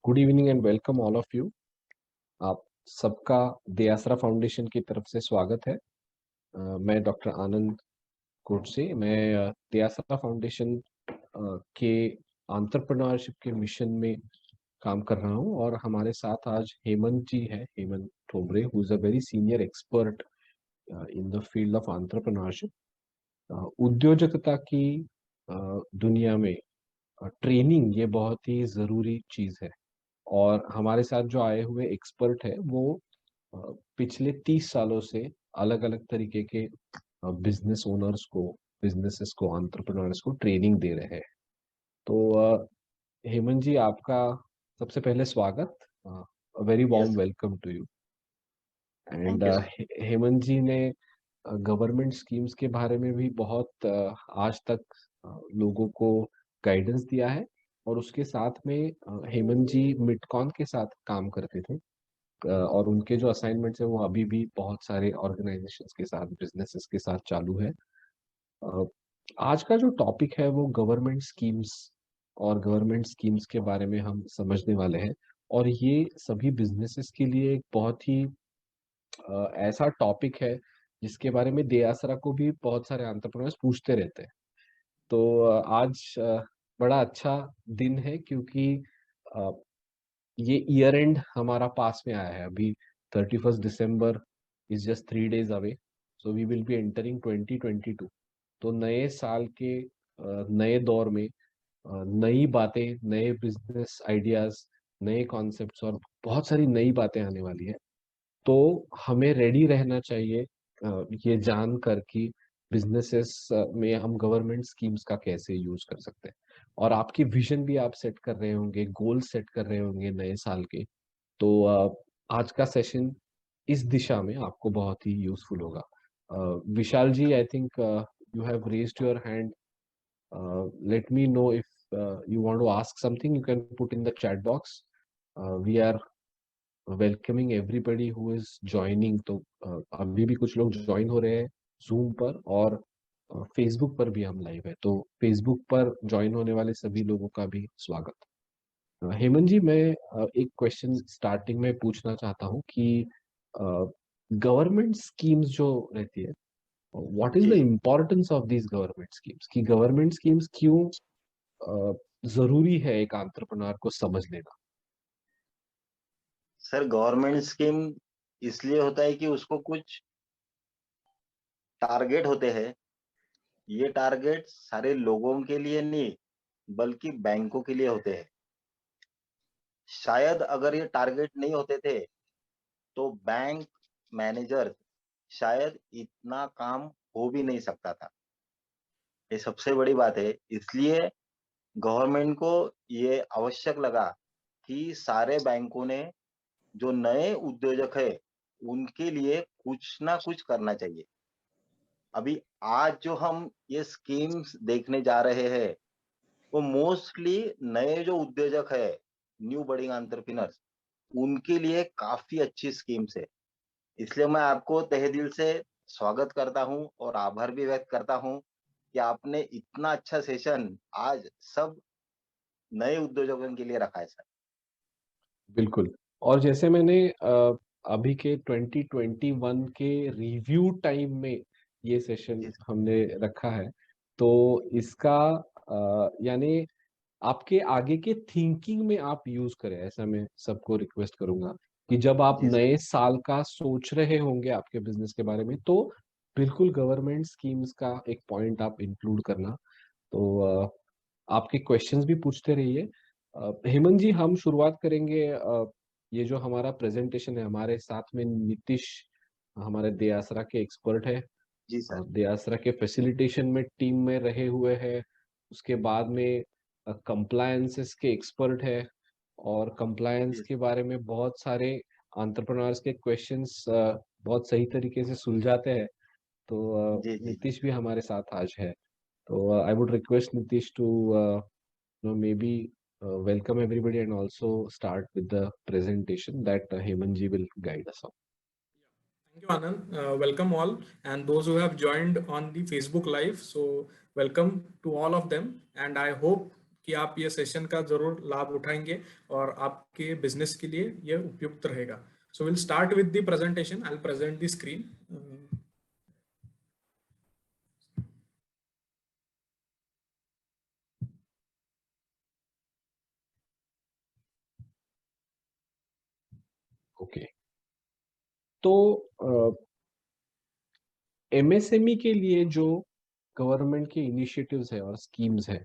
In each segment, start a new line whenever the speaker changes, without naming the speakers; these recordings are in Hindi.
Good evening and welcome all of you. आप सबका दयासरा फाउंडेशन की तरफ से स्वागत है। मैं डॉक्टर आनंद कोटसे। मैं दयासरा फाउंडेशन के एंटरप्रेन्योरशिप के मिशन में काम कर रहा हूं और हमारे साथ आज हेमंत जी है, Hemant Thobre, who is a very senior expert in the field of entrepreneurship. उद्योजकता की दुनिया में ट्रेनिंग ये बहुत ही ज़रूरी चीज़ है। और हमारे साथ जो आए हुए एक्सपर्ट है वो अ, पिछले 30 सालों से अलग अलग तरीके के बिजनेस ओनर्स को, बिजनेसेस को, एंटरप्रेन्योर्स को ट्रेनिंग दे रहे हैं। तो हेमंत जी, आपका सबसे पहले स्वागत, very warm
yes,
welcome to you. And
thank you sir.
Hemant ji ने गवर्नमेंट स्कीम्स के बारे में भी बहुत आज तक लोगों को गाइडेंस दिया है। और उसके साथ में हेमंत जी मिडकॉन के साथ काम करते थे। और उनके जो असाइनमेंट्स है वो अभी भी बहुत सारे ऑर्गेनाइजेशंस के साथ, बिजनेसेस के साथ चालू है। अ, आज का जो टॉपिक है वो गवर्नमेंट स्कीम्स और गवर्नमेंट स्कीम्स के बारे में हम समझने वाले हैं। और ये सभी बिजनेसेस के लिए एक बहुत ही ऐसा टॉपिक है जिसके बारे में दे आसरा को भी बहुत सारे एंटरप्रेन्योर्स पूछते रहते हैं। तो आज बड़ा अच्छा दिन है क्योंकि अ, ये ईयर एंड हमारा पास में आया है अभी। 31 December is just 3 days away. So we will be entering 2022। तो नए साल के नए दौर में नई बातें, नए बिजनेस आइडियाज, नए कॉन्सेप्ट्स और बहुत सारी नई बातें आने वाली है। तो हमें रेडी रहना चाहिए ये जान कर कि बिजनेसेस में हम गवर्नमेंट स्कीम्स का कैसे यूज कर सकते हैं। और आपकी विजन भी आप सेट कर रहे होंगे, गोल सेट कर रहे होंगे नए साल के। तो आज का सेशन इस दिशा में आपको बहुत ही यूजफुल होगा। Vishal ji, I think you have raised your hand. Let me know if you want to ask something, you can put in the chat box. We are welcoming everybody who is joining. तो अभी भी कुछ लोग ज्वाइन हो रहे हैं जूम पर, और फेसबुक पर भी हम लाइव है। तो फेसबुक पर ज्वाइन होने वाले सभी लोगों का भी स्वागत। हेमंत जी, मैं एक क्वेश्चन स्टार्टिंग में पूछना चाहता हूँ कि गवर्नमेंट स्कीम्स जो रहती है, व्हाट इज द
जी जी।
Importance of this government schemes, कि गवर्नमेंट स्कीम्स क्यों जरूरी है एक एंटरप्रेन्योर को समझ लेना।
सर, गवर्नमेंट स्कीम इसलिए होता है कि उसको कुछ टारगेट होते हैं। ये टारगेट सारे लोगों के लिए नहीं, बल्कि बैंकों के लिए होते हैं। शायद अगर ये टारगेट नहीं होते थे तो बैंक मैनेजर शायद इतना काम हो भी नहीं सकता था। ये सबसे बड़ी बात है। इसलिए गवर्नमेंट को ये आवश्यक लगा कि सारे बैंकों ने जो नए उद्योजक है उनके लिए कुछ ना कुछ करना चाहिए। अभी आज जो हम ये स्कीम्स देखने जा रहे हैं वो मोस्टली नए जो उद्योजक है, न्यू बडिंग एंटरप्रेन्योर्स, उनके लिए काफी अच्छी स्कीम्स है। इसलिए मैं आपको तहे दिल से स्वागत करता हूं और आभार भी व्यक्त करता हूं कि आपने इतना अच्छा सेशन आज सब नए उद्योजकों के लिए रखा है सर।
बिल्कुल। और जैसे मैंने अभी के 2021 के रिव्यू टाइम में ये सेशन
जी
हमने रखा है। तो इसका यानी आपके आगे के थिंकिंग में आप यूज करें, ऐसा मैं सबको रिक्वेस्ट करूंगा कि जब आप
जी सर।
नए साल का सोच रहे होंगे आपके बिजनेस के बारे में, तो बिल्कुल गवर्नमेंट स्कीम्स का एक पॉइंट आप इंक्लूड करना। तो आपके क्वेश्चंस भी पूछते रहिए। हेमंत जी, हम शुरुआत करेंगे। ये जो हमारा प्रेजेंटेशन है, हमारे साथ में नीतीश हमारे दयासरा के एक्सपर्ट है।
जी सर।
दयासरा के फैसिलिटेशन में टीम में रहे हुए हैं। उसके बाद में कंप्लायंसेस के एक्सपर्ट है, और कंप्लायंस
जी
के बारे में बहुत सारे एंटरप्रेन्योर्स के क्वेश्चंस बहुत सही तरीके से सुलझाते हैं। तो
जी जी।
नीतीश भी हमारे साथ आज है। तो I would request Nitish to maybe welcome everybody and also start with the presentation that Hemanji will guide us on.
Thank you, Anand. Welcome all, and those who have joined on the Facebook Live. So, welcome to all of them. And I hope कि आप ये सेशन का जरूर लाभ उठाएंगे और आपके बिजनेस के लिए ये उपयुक्त रहेगा. So we'll start with the presentation. I'll present the screen.
Okay, तो एमएसएमई के लिए जो गवर्नमेंट के इनिशिएटिव्स है और स्कीम्स है,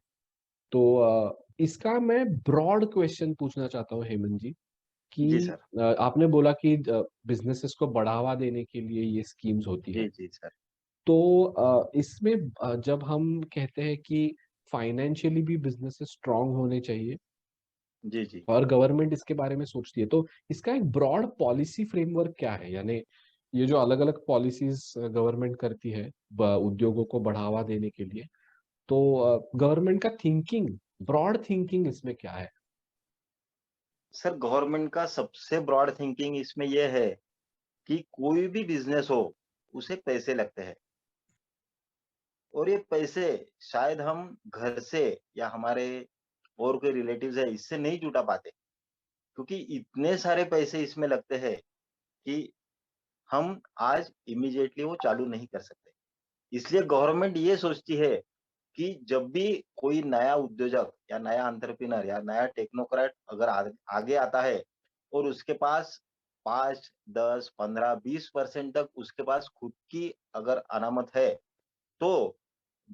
तो इसका मैं ब्रॉड क्वेश्चन पूछना चाहता हूँ हेमंत जी कि
जी सर।
आपने बोला कि बिजनेसेस को बढ़ावा देने के लिए ये स्कीम्स होती है।
जी जी सर।
तो इसमें जब हम कहते हैं कि फाइनेंशियली भी बिजनेसेस स्ट्रांग होने चाहिए
जी जी।
और गवर्नमेंट इसके बारे में सोचती है, तो इसका एक ब्रॉड पॉलिसी फ्रेमवर्क क्या है? यानी ये जो अलग अलग पॉलिसीज गवर्नमेंट करती है उद्योगों को बढ़ावा देने के लिए, तो गवर्नमेंट का थिंकिंग, ब्रॉड थिंकिंग इसमें क्या है?
सर गवर्नमेंट का सबसे ब्रॉड थिंकिंग इसमें यह है कि कोई भी बिजनेस हो उसे पैसे लगते हैं, और ये पैसे शायद हम घर से या हमारे और कोई रिलेटिव्स है इससे नहीं जुटा पाते, क्योंकि इतने सारे पैसे इसमें लगते हैं कि हम आज इमीडिएटली वो चालू नहीं कर सकते। इसलिए गवर्नमेंट ये सोचती है कि जब भी कोई नया उद्योजक या नया एंटरप्रेन्योर या नया टेक्नोक्रेट अगर आगे आता है और उसके पास 5, 10, 15, 20% तक उसके पास खुद की अगर अनामत है, तो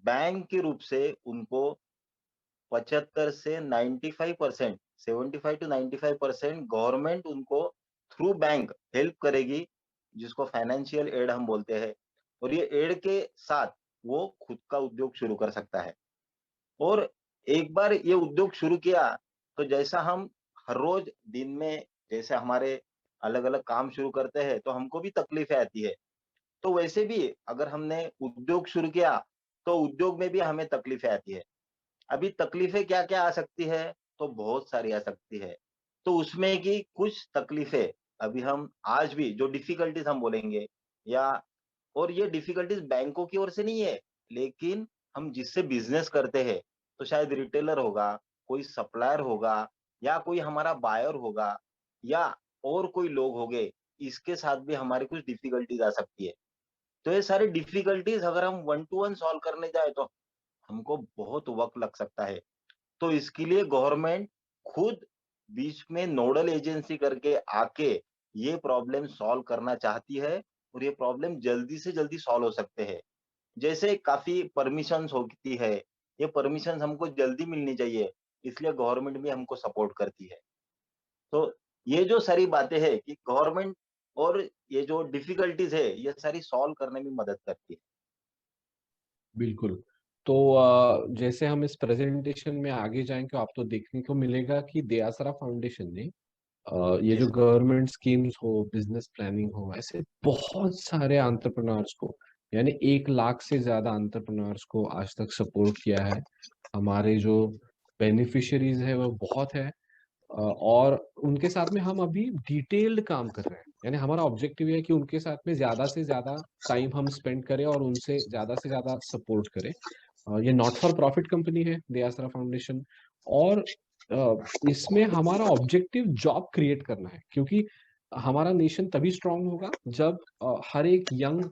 बैंक के रूप से उनको 75 से 95%, 75 टू 95% गवर्नमेंट उनको थ्रू बैंक हेल्प करेगी, जिसको फाइनेंशियल एड हम बोलते हैं। और ये एड के साथ वो खुद का उद्योग शुरू कर सकता है। और एक बार ये उद्योग शुरू किया, तो जैसा हम हर रोज दिन में जैसे हमारे अलग अलग काम शुरू करते हैं, तो हमको भी तकलीफें आती है। तो वैसे भी अगर हमने उद्योग शुरू किया, तो उद्योग में भी हमें तकलीफें आती है। अभी तकलीफें क्या-क्या आ सकती है? तो बहुत सारी आ सकती है। तो उसमें की कुछ तकलीफें अभी हम आज भी जो डिफिकल्टीज़ हम बोलेंगे, या और ये डिफिकल्टीज़ बैंकों की ओर से नहीं है, लेकिन हम जिससे बिज़नेस करते हैं, तो शायद रिटेलर होगा, कोई सप्लायर होगा, या कोई हमारा बायर होगा, या और कोई लोग होंगे, इसके साथ भी हमारी कुछ डिफिकल्टीज़ आ सकती है। तो ये सारी डिफिकल्टीज़ अगर हम वन टू वन सॉल्व करने जाए, तो हमको बहुत वक़्त लग सकता है। तो इसके लिए गवर्नमेंट खुद बीच में नोडल एजेंसी करके आके ये प्रॉब्लम सॉल्व करना चाहती है, और ये प्रॉब्लम जल्दी से जल्दी सॉल्व हो सकते हैं। जैसे काफ़ी परमिशंस होती है, ये परमिशंस हमको जल्दी मिलनी चाहिए, इसलिए गवर्नमेंट भी हमको सपोर्ट करती है। तो ये जो सारी बातें हैं कि गवर्नमेंट और ये जो डिफिकल्टीज़ है, ये सारी सॉल्व करने में मदद करती है।
बिल्कुल। तो जैसे हम इस प्रेजेंटेशन में आगे जाएंगे, आप तो देखने को मिलेगा कि दयासरा फाउंडेशन ने ये
जी
जो
सर।
गवर्नमेंट स्कीम्स हो, बिजनेस प्लानिंग हो, ऐसे बहुत सारे एंटरप्रेन्योर्स को, यानी 1 लाख से ज्यादा एंटरप्रेन्योर्स को आज तक सपोर्ट किया है। हमारे जो बेनिफिशियरीज है वो बहुत है, और उनके साथ में हम अभी डिटेल्ड काम कर रहे हैं। यानी हमारा ऑब्जेक्टिव है कि उनके साथ में ज्यादा से ज्यादा टाइम हम स्पेंड करें और उनसे ज्यादा से ज्यादा सपोर्ट करें। ये नॉट फॉर प्रॉफिट कंपनी है दयासरा फाउंडेशन, और इसमें हमारा ऑब्जेक्टिव जॉब क्रिएट करना है, क्योंकि हमारा नेशन तभी स्ट्रांग होगा जब हर एक young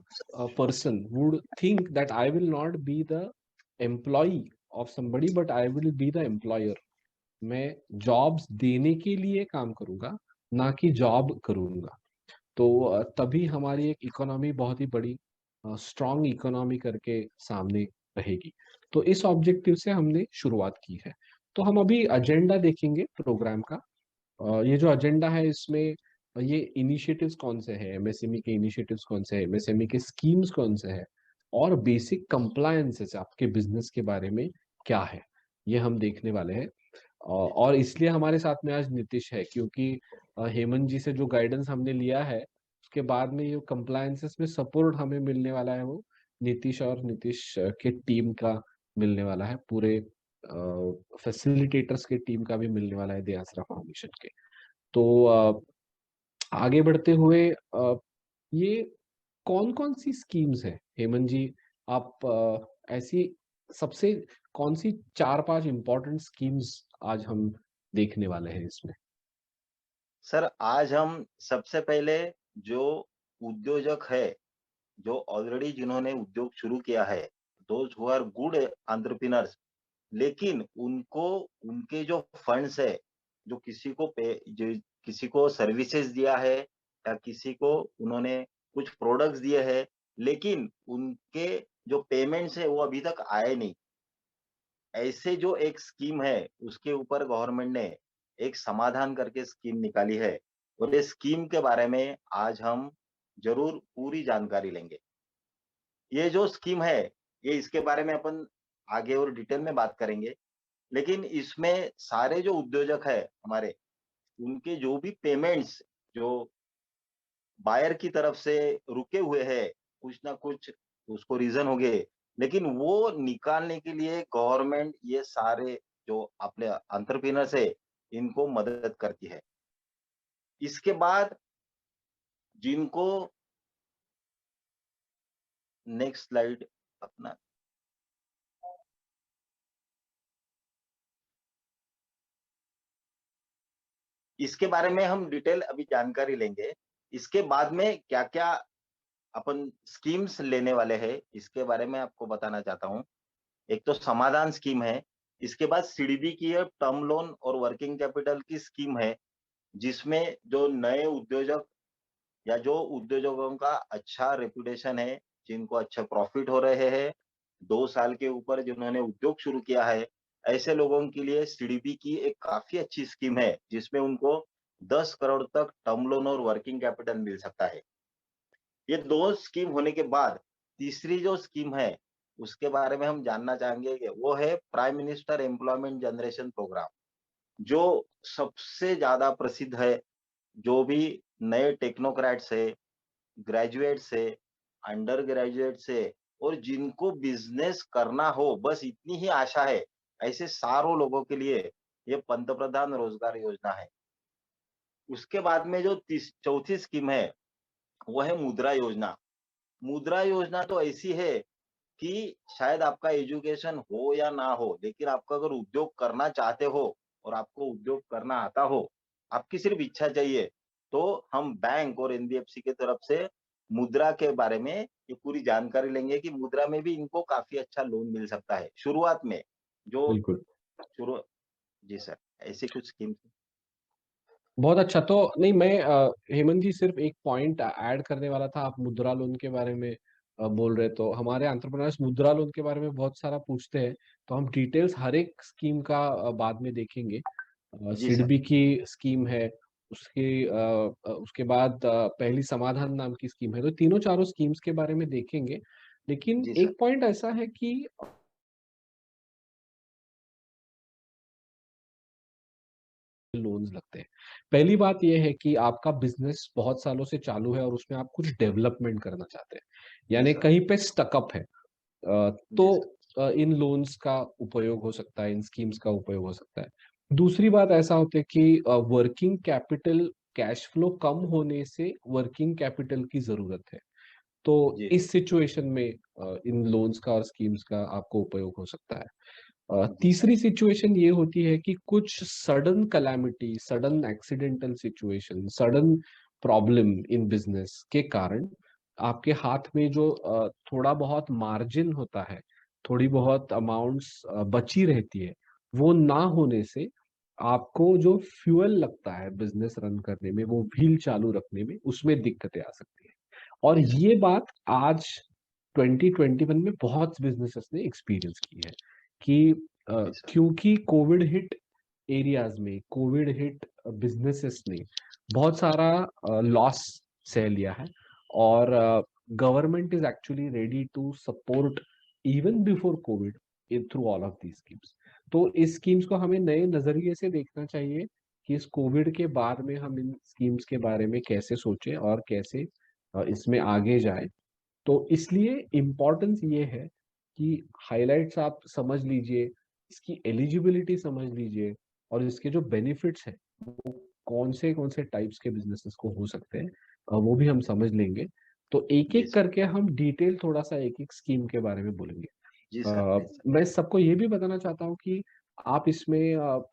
person would think that I will not be the employ of somebody but I will be the employer. मैं जॉब्स देने के लिए काम करूंगा, ना कि जॉब करूंगा। तो तभी हमारी एक इकोनॉमी बहुत ही बड़ी स्ट्रांग इकोनॉमी करके सामने रहेगी। तो इस ऑब्जेक्टिव से हमने शुरुआत की है। तो हम अभी एजेंडा देखेंगे प्रोग्राम का। ये जो एजेंडा है, इसमें ये इनिशिएटिव्स कौन से हैं, एमएसएमई के इनिशिएटिव्स कौन से हैं, एमएसएमई के स्कीम्स कौन से हैं, और बेसिक कंप्लायंसेस आपके बिजनेस के बारे में क्या है, ये हम देखने वाले हैं। और इसलिए हमारे साथ में आज नीतीश है, क्योंकि हेमंत जी से जो गाइडेंस हमने लिया है, उसके बाद में ये कंप्लायंसेस में सपोर्ट हमें मिलने वाला है, वो नीतीश और नीतीश के टीम का मिलने वाला है, पूरे फैसिलिटेटर्स के टीम का भी मिलने वाला है दयासरा फाउंडेशन के। तो आगे बढ़ते हुए ये कौन कौन सी स्कीम्स है हेमंत जी, आप ऐसी सबसे कौन सी 4-5 इंपॉर्टेंट स्कीम्स आज हम देखने वाले हैं इसमें?
सर, आज हम सबसे पहले जो उद्योजक है, जो ऑलरेडी जिन्होंने उद्योग शुरू किया है, those who are good entrepreneurs, लेकिन उनको उनके जो फंड्स है, जो किसी को सर्विसेज दिया है या किसी को उन्होंने कुछ प्रोडक्ट्स दिए हैं, लेकिन उनके जो पेमेंट्स है वो अभी तक आए नहीं। ऐसे जो एक स्कीम है, उसके ऊपर गवर्नमेंट ने एक समाधान करके स्कीम निकाली है, और ये स्कीम के बारे में आज हम ज़रूर पूरी जानकारी लेंगे। ये जो स्कीम है, ये इसके बारे में अपन आगे और डिटेल में बात करेंगे, लेकिन इसमें सारे जो उद्योजक है हमारे, उनके जो भी पेमेंट्स जो बायर की तरफ से रुके हुए हैं, कुछ ना कुछ उसको रीज़न होंगे, लेकिन वो निकालने के लिए गवर्नमेंट ये सारे जो अपने एंटरप्रेन्योर्स है, इनको मदद करती है। इसके बाद जिनको नेक्स्ट स्लाइड अपना इसके बारे में हम डिटेल अभी जानकारी लेंगे। इसके बाद में क्या-क्या अपन स्कीम्स लेने वाले हैं, इसके बारे में आपको बताना चाहता हूँ। एक तो समाधान स्कीम है, इसके बाद सीडीबी की है टर्म लोन और वर्किंग कैपिटल की स्कीम है, जिसमें जो नए उद्योजक या जो उद्योजकों का अच्छा रेपुटेशन है, जिनको अच्छा प्रॉफिट हो रहे हैं, 2 साल के ऊपर जिन्होंने उद्योग शुरू किया है, ऐसे लोगों के लिए सीडीबी की एक काफ़ी अच्छी स्कीम है, जिसमें उनको 10 करोड़ तक टर्म लोन और वर्किंग कैपिटल मिल सकता है। ये 2 स्कीम होने के बाद तीसरी जो स्कीम है, उसके बारे में हम जानना चाहेंगे कि वो है prime minister employment generation program, जो सबसे ज़्यादा प्रसिद्ध है। जो भी नए टेक्नोक्रेट्स है, ग्रेजुएट्स है, अंडर ग्रेजुएट्स है, और जिनको बिजनेस करना हो, बस इतनी ही आशा है, ऐसे सारों लोगों के लिए ये पंतप्रधान रोजगार योजना है। उसके बाद में जो चौथी स्कीम है, वो है मुद्रा योजना। मुद्रा योजना तो ऐसी है कि शायद आपका एजुकेशन हो या ना हो, लेकिन आपको अगर उद्योग करना चाहते हो और आपको उद्योग करना आता हो, आपकी सिर्फ इच्छा चाहिए, तो हम बैंक और एनबीएफसी की तरफ से मुद्रा के बारे में ये पूरी जानकारी लेंगे कि मुद्रा में भी इनको काफ़ी अच्छा लोन मिल सकता है, शुरुआत में। जो
बिल्कुल।
शुरू जी सर, ऐसी कुछ स्कीम
बहुत अच्छा। तो नहीं, मैं हेमंत जी सिर्फ एक पॉइंट ऐड करने वाला था। आप मुद्रा लोन के बारे में बोल रहे, तो हमारे एंटरप्रेन्योर्स मुद्रा लोन के बारे में बहुत सारा पूछते हैं, तो हम डिटेल्स हर एक स्कीम का बाद में देखेंगे।
जी सर,
सिडबी की स्कीम है, उसके बाद पहली समाधान नाम की स्कीम है, तो तीनों चारों स्कीम्स के बारे में देखेंगे। लेकिन
जी सर,
एक पॉइंट ऐसा है कि लोन्स लगते हैं। पहली बात यह है कि आपका बिजनेस बहुत सालों से चालू है और उसमें आप कुछ डेवलपमेंट करना चाहते हैं,
जी
यानी
सर,
कहीं पे स्टकअप है,
जी सर,
तो इन लोन्स का उपयोग हो सकता है, इन स्कीम्स का उपयोग हो सकता है। दूसरी बात ऐसा होता है कि वर्किंग कैपिटल, कैश फ्लो कम होने से वर्किंग कैपिटल की जरूरत है, तो
जी सर,
इस सिचुएशन में इन लोन्स का और स्कीम्स का आपको उपयोग हो सकता है।
जी सर,
तीसरी सिचुएशन ये होती है कि कुछ sudden calamity, sudden accidental situation, sudden problem in business के कारण आपके हाथ में जो थोड़ा बहुत मार्जिन होता है, थोड़ी बहुत अमाउंट्स बची रहती है, वो ना होने से आपको जो फ्यूल लगता है बिजनेस रन करने में, वो व्हील चालू रखने में, उसमें दिक्कतें आ सकती है। और
जी सर,
ये बात आज 2021 में बहुत बिजनेसेस ने एक्सपीरियंस की है कि
जी सर,
क्योंकि कोविड हिट एरियाज में, कोविड हिट बिजनेसेस ने बहुत सारा लॉस सह लिया है, और government is actually ready to support even before COVID in through all of these schemes. तो इस स्कीम्स को हमें नए नजरिए से देखना चाहिए कि इस कोविड के बाद में हम इन स्कीम्स के बारे में कैसे सोचें और कैसे इसमें आगे जाए। तो इसलिए इम्पोर्टेंस ये है कि हाइलाइट्स आप समझ लीजिए, इसकी एलिजिबिलिटी समझ लीजिए, और इसके जो बेनिफिट्स हैं वो कौन से टाइप्स के बिजनेसेस को हो सकते हैं, वो भी हम समझ लेंगे। तो एक
जी
एक
सर,
करके हम डिटेल थोड़ा सा एक एक स्कीम के बारे में बोलेंगे।
जी सर, प्लीज सर।
मैं सबको ये भी बताना चाहता हूँ कि आप इसमें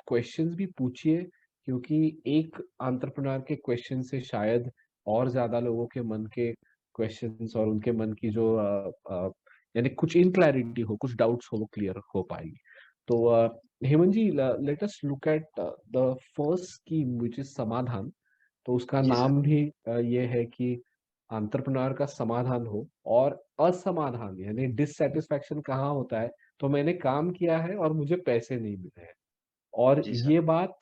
क्वेश्चंस भी पूछिए, क्योंकि एक एंटरप्रेन्योर के क्वेश्चन से शायद और ज्यादा लोगों के मन के क्वेश्चंस और उनके मन की जो यानी कुछ इनक्लैरिटी हो, कुछ डाउट्स हो, वो क्लियर हो पाएगी। तो Hemant ji, let us look at the first scheme which is Samadhan. तो उसका
जी सर।
नाम भी ये है कि एंटरप्रेन्योर का समाधान हो। और असमाधान यानी डिससेटिस्फैक्शन कहाँ होता है? तो मैंने काम किया है और मुझे पैसे नहीं मिले हैं। और
जी सर।
ये बात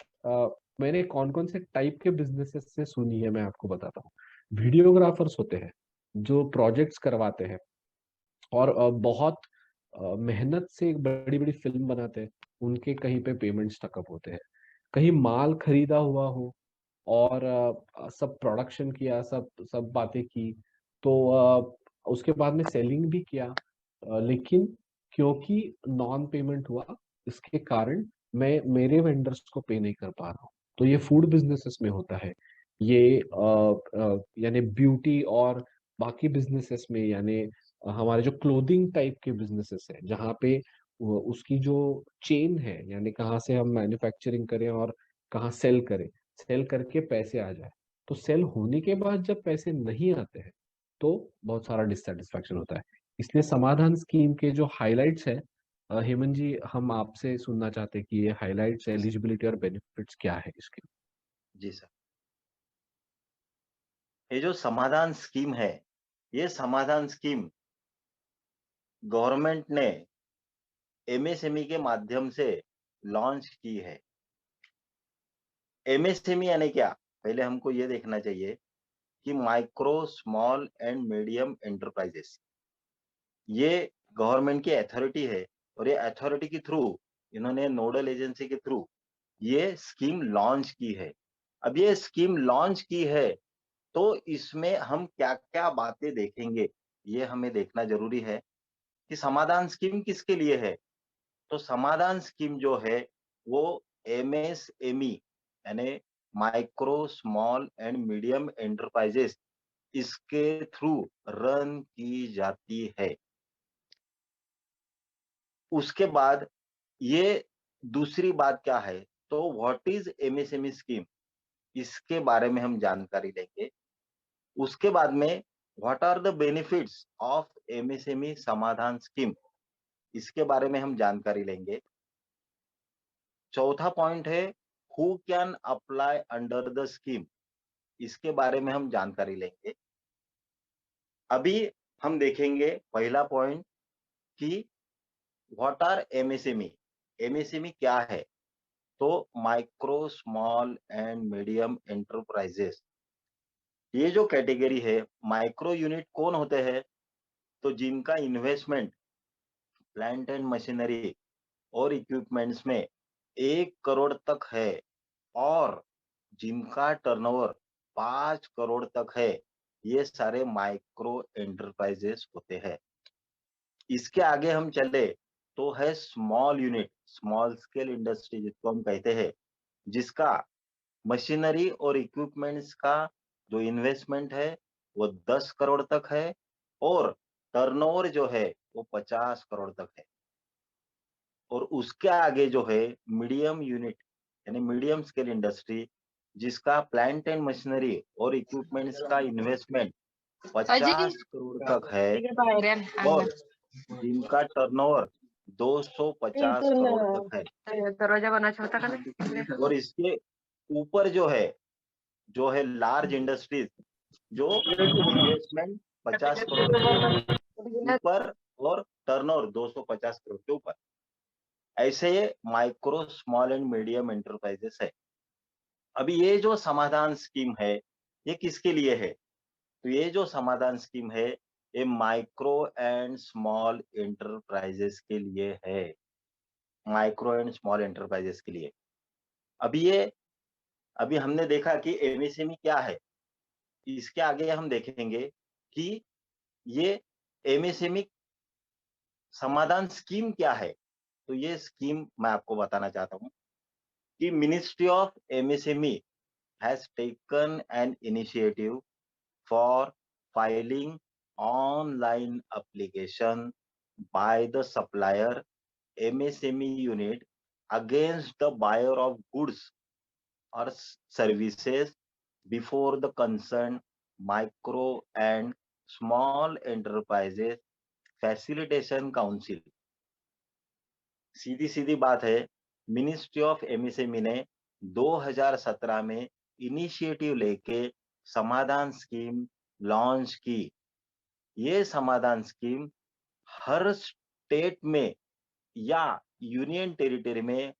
मैंने कौन कौन से टाइप के बिजनेसेस से सुनी है, मैं आपको बताता हूँ। वीडियोग्राफर्स होते हैं जो प्रोजेक्ट्स करवाते हैं और बहुत मेहनत से एक बड़ी बड़ी फिल्म बनाते हैं। उनके कहीं पे पेमेंट स्टकअप होते हैं। कहीं माल खरीदा हुआ हो और सब प्रोडक्शन किया, सब सब बातें की, तो उसके बाद में सेलिंग भी किया, लेकिन क्योंकि नॉन पेमेंट हुआ, इसके कारण मैं मेरे वेंडर्स को पे नहीं कर पा रहा हूँ। तो ये फूड बिजनेसेस में होता है। ये यानी ब्यूटी और बाकी बिजनेसेस में, यानी हमारे जो क्लोथिंग टाइप के बिजनेसेस है, जहाँ पे उसकी जो चेन है, यानी कहाँ से हम मैन्युफैक्चरिंग करें और कहाँ सेल करें, सेल करके पैसे आ जाए। तो सेल होने के बाद जब पैसे नहीं आते हैं, तो बहुत सारा डिससेटिस्फैक्शन होता है। इसलिए समाधान स्कीम के जो हाइलाइट्स है, हेमंत जी, हम आपसे सुनना चाहते हैं कि ये हाइलाइट्स, एलिजिबिलिटी और बेनिफिट्स क्या है इसके।
जी सर। ये जो समाधान स्कीम है, ये समाधान स्कीम गवर्नमेंट ने एमएसएमई के माध्यम से लॉन्च की है। एमएसएमई यानी क्या? पहले हमको ये देखना चाहिए कि micro small and medium enterprises, ये गवर्नमेंट की अथॉरिटी है। और ये अथॉरिटी के थ्रू, इन्होंने नोडल एजेंसी के थ्रू ये स्कीम लॉन्च की है। अब ये स्कीम लॉन्च की है, तो इसमें हम क्या-क्या बातें देखेंगे, ये हमें देखना जरूरी है कि समाधान स्कीम किसके लिए है। तो समाधान स्कीम जो है वो एमएसएमई यानी micro small and medium enterprises, इसके थ्रू रन की जाती है। उसके बाद ये दूसरी बात क्या है, तो व्हाट इज एमएसएमई स्कीम, इसके बारे में हम जानकारी लेंगे। उसके बाद में what are the benefits of MSME Samadhan scheme, इसके बारे में हम जानकारी लेंगे। चौथा पॉइंट है who can apply under the scheme, इसके बारे में हम जानकारी लेंगे। अभी हम देखेंगे पहला पॉइंट कि व्हाट आर एमएसएमई, एमएसएमई क्या है। तो micro small and medium enterprises, ये जो कैटेगरी है, माइक्रो यूनिट कौन होते हैं? तो जिनका इन्वेस्टमेंट प्लांट एंड मशीनरी और इक्विपमेंट्स में 1 करोड़ तक है और जिनका टर्नओवर 5 करोड़ तक है, ये सारे माइक्रो एंटरप्राइजेस होते हैं। इसके आगे हम चले तो है small unit, small scale industry जिसको हम कहते हैं, जिसका मशीनरी और इक्विपमेंट्स का जो इन्वेस्टमेंट है वो 10 करोड़ तक है और टर्नओवर जो है वो 50 करोड़ तक है। और उसके आगे जो है मीडियम यूनिट यानी मीडियम स्केल इंडस्ट्री, जिसका प्लांट एंड मशीनरी और इक्विपमेंट्स का इन्वेस्टमेंट
अजी
50 करोड़ तक है
ठीक आहे बाहेर या
और जिनका टर्नओवर 250
इथून
करोड़ तक है।
दरवाजा बनायचा होता का नाही
और इसके ऊपर जो है लार्ज इंडस्ट्रीज, जो इन्वेस्टमेंट 50 करोड़ के ऊपर और टर्नओवर 250 करोड़ के ऊपर, ऐसे ये micro small and medium enterprises है। अभी ये जो समाधान स्कीम है, ये किसके लिए है? तो ये जो समाधान स्कीम है, ये माइक्रो एंड स्मॉल एंटरप्राइजेस के लिए है। माइक्रो एंड स्मॉल एंटरप्राइजेस के लिए। अभी ये अभी हमने देखा कि एमएसएमई क्या है। इसके आगे हम देखेंगे कि ये एमएसएमई समाधान स्कीम क्या है। तो ये स्कीम मैं आपको बताना चाहता हूँ कि ministry of MSME has taken an initiative for filing online application by the supplier MSME unit against the buyer of goods or services before the concerned micro and small enterprises facilitation council। सीधी सीधी बात है, मिनिस्ट्री ऑफ एमएसएमई ने 2017 में इनिशिएटिव लेके समाधान स्कीम लॉन्च की। ये समाधान स्कीम हर स्टेट में या यूनियन टेरिटरी में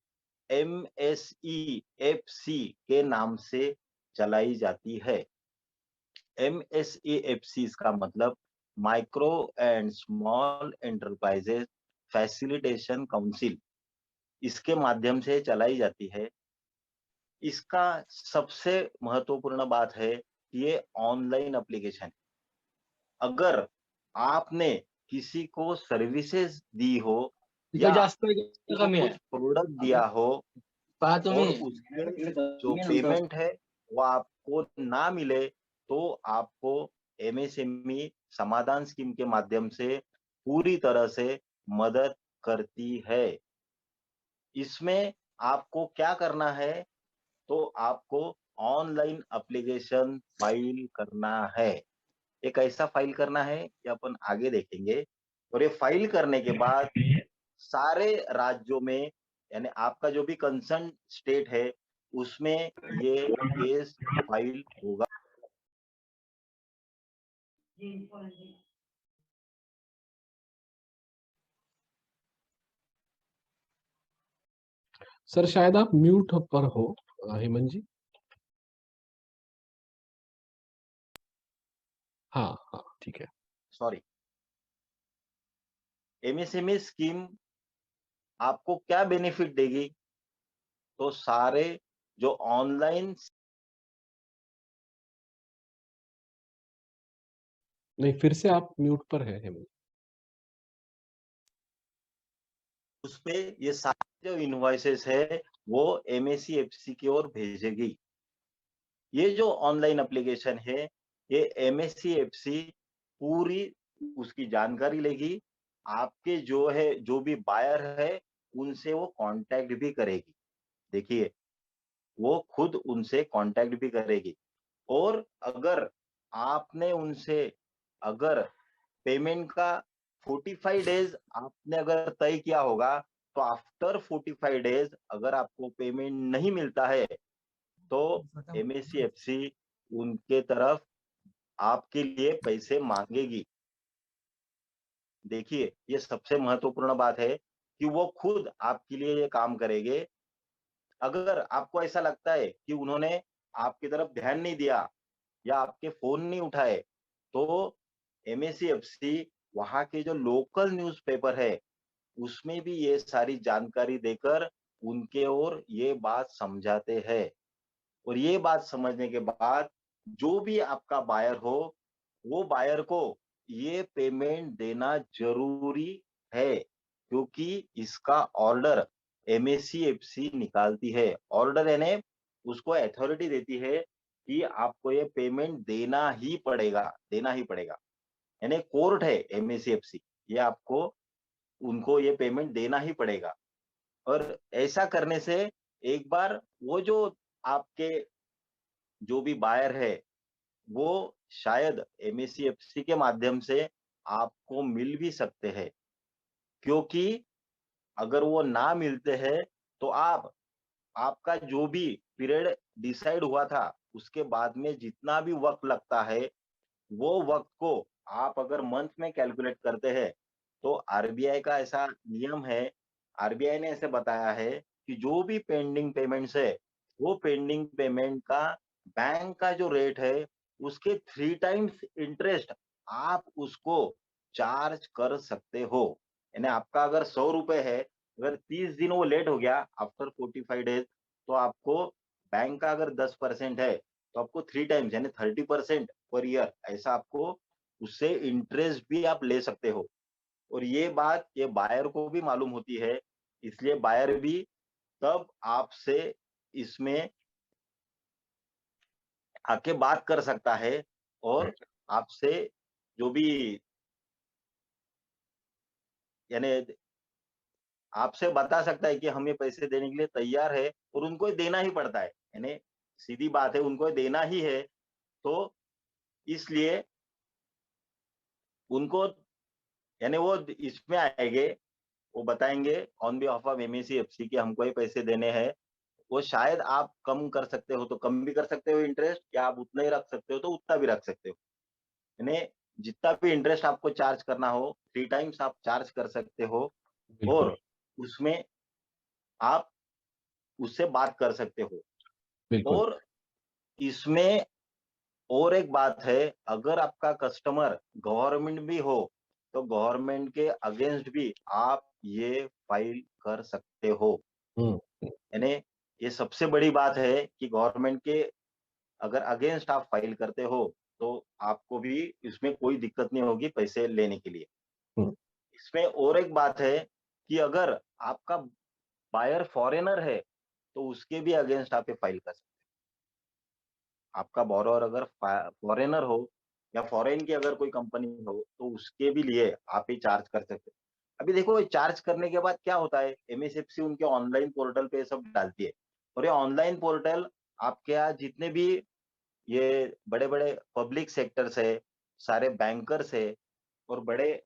MSEFC के नाम से चलाई जाती है। MSEFC का मतलब micro and small enterprises facilitation council, इसके माध्यम से चलाई जाती है। इसका सबसे महत्वपूर्ण बात है कि ये ऑनलाइन एप्लीकेशन। अगर आपने किसी को सर्विसेज दी हो या कुछ प्रोडक्ट दिया हो और उसके जो पेमेंट है वो आपको ना मिले, तो आपको MSME समाधान स्कीम के माध्यम से पूरी तरह से मदद करती है। इसमें आपको क्या करना है, तो आपको ऑनलाइन एप्लीकेशन फाइल करना है। एक ऐसा फाइल करना है कि अपन आगे देखेंगे। और ये फाइल करने के बाद सारे राज्यों में, यानी आपका जो भी कंसर्न स्टेट है उसमें ये केस फाइल होगा।
सर शायद आप म्यूट पर हो हेमंत जी। हाँ हाँ ठीक है।
सॉरी। MSME स्कीम आपको क्या बेनिफिट देगी, तो सारे जो ऑनलाइन,
नहीं फिर से आप म्यूट पर है हेमंत।
उस पे ये सारे जो इनवॉइसेस है वो MSEFC की ओर भेजेगी। ये जो ऑनलाइन एप्लीकेशन है ये MSEFC पूरी उसकी जानकारी लेगी। आपके जो भी बायर है उनसे वो कांटेक्ट भी करेगी। देखिए, वो खुद उनसे कांटेक्ट भी करेगी। और अगर आपने उनसे अगर पेमेंट का 45 डेज आपने अगर तय किया होगा, तो आफ्टर 45 डेज अगर आपको पेमेंट नहीं मिलता है तो MSEFC उनके तरफ आपके लिए पैसे मांगेगी। देखिए, ये सबसे महत्वपूर्ण बात है कि वो खुद आपके लिए ये काम करेंगे। अगर आपको ऐसा लगता है कि उन्होंने आपकी तरफ ध्यान नहीं दिया या आपके फोन नहीं उठाए, तो MSEFC वहां के जो लोकल न्यूज़पेपर है उसमें भी ये सारी जानकारी देकर उनके ओर ये बात समझाते हैं। और ये बात समझने के बाद जो भी आपका बायर हो, वो बायर को ये पेमेंट देना जरूरी है, क्योंकि इसका ऑर्डर MSEFC निकालती है। ऑर्डर यानी उसको अथॉरिटी देती है कि आपको ये पेमेंट देना ही पड़ेगा, देना ही पड़ेगा। यानी कोर्ट है MSEFC, ये आपको उनको ये पेमेंट देना ही पड़ेगा। और ऐसा करने से एक बार वो जो आपके जो भी बायर है वो शायद MSEFC के माध्यम से आपको मिल भी सकते हैं। क्योंकि अगर वो ना मिलते हैं तो आपका जो भी पीरियड डिसाइड हुआ था उसके बाद में जितना भी वक्त लगता है, वो वक्त को आप अगर मंथ में कैलकुलेट करते हैं, तो RBI का ऐसा नियम है, RBI ने ऐसे बताया है कि जो भी पेंडिंग पेमेंट्स है वो पेंडिंग पेमेंट का बैंक का जो रेट है उसके 3 टाइम्स इंटरेस्ट आप उसको चार्ज कर सकते हो। यानी आपका अगर 100 रुपए है, अगर 30 दिन वो लेट हो गया आफ्टर 45 डेज, तो आपको बैंक का अगर 10% है तो आपको 3 टाइम्स यानी 30% पर ईयर ऐसा आपको उससे इंटरेस्ट भी आप ले सकते हो। और ये बात ये बायर को भी मालूम होती है, इसलिए बायर भी तब आपसे इसमें आके बात कर सकता है और आपसे जो भी यानी आपसे बता सकता है कि हम ये पैसे देने के लिए तैयार है, और उनको ये देना ही पड़ता है, यानी सीधी बात है, उनको ये देना ही है। तो इसलिए उनको, यानी वो इसमें आएंगे, वो बताएंगे ऑन बिहाफ ऑफ एमएससी कि हमको ये पैसे देने हैं। वो शायद आप कम कर सकते हो तो कम भी कर सकते हो इंटरेस्ट, या आप उतना ही रख सकते हो तो उतना भी रख सकते हो। यानी जितना भी इंटरेस्ट आपको चार्ज करना हो 3 टाइम्स आप चार्ज कर सकते हो,
बिल्कुल
और उसमें आप उससे बात कर सकते हो।
बिल्कुल।
और इसमें और एक बात है, अगर आपका कस्टमर गवर्नमेंट भी हो तो गवर्नमेंट के अगेंस्ट भी आप ये फाइल कर सकते हो।
हम्म।
यानी ये सबसे बड़ी बात है कि गवर्नमेंट के अगर अगेंस्ट आप फाइल करते हो तो आपको भी इसमें कोई दिक्कत नहीं होगी पैसे लेने के लिए।
हम्म।
इसमें और एक बात है कि अगर आपका बायर फॉरेनर है तो उसके भी अगेंस्ट आप ये फाइल कर सकते हो। आपका बोरोअर अगर फॉरेनर हो या फॉरेन की अगर कोई कंपनी हो तो उसके भी लिए आप ये चार्ज कर सकते हो। अभी देखो, ये चार्ज करने के बाद क्या होता है, एमएसएफसी उनके ऑनलाइन पोर्टल पे सब डालती है, और ये ऑनलाइन पोर्टल आपके यहाँ जितने भी ये बड़े बड़े पब्लिक सेक्टर्स है, सारे बैंकर्स है, और बड़े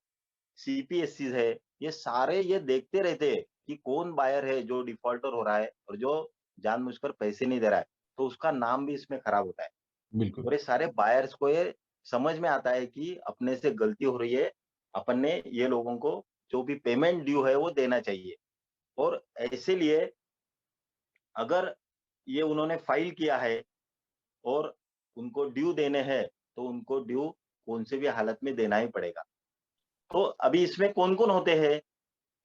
सीपीएससी है, ये सारे ये देखते रहते हैं कि कौन बायर है जो डिफॉल्टर हो रहा है और जो जानबूझकर पैसे नहीं दे रहा है, तो उसका नाम भी इसमें खराब होता है।
बिल्कुल
और ये सारे बायर्स को ये समझ में आता है कि अपने से गलती हो रही है, अपन ने ये लोगों को जो भी पेमेंट ड्यू है वो देना चाहिए। और ऐसे लिए अगर ये उन्होंने फाइल किया है और उनको ड्यू देने हैं तो उनको ड्यू कौन से भी हालत में देना ही पड़ेगा। तो अभी इसमें कौन कौन होते हैं,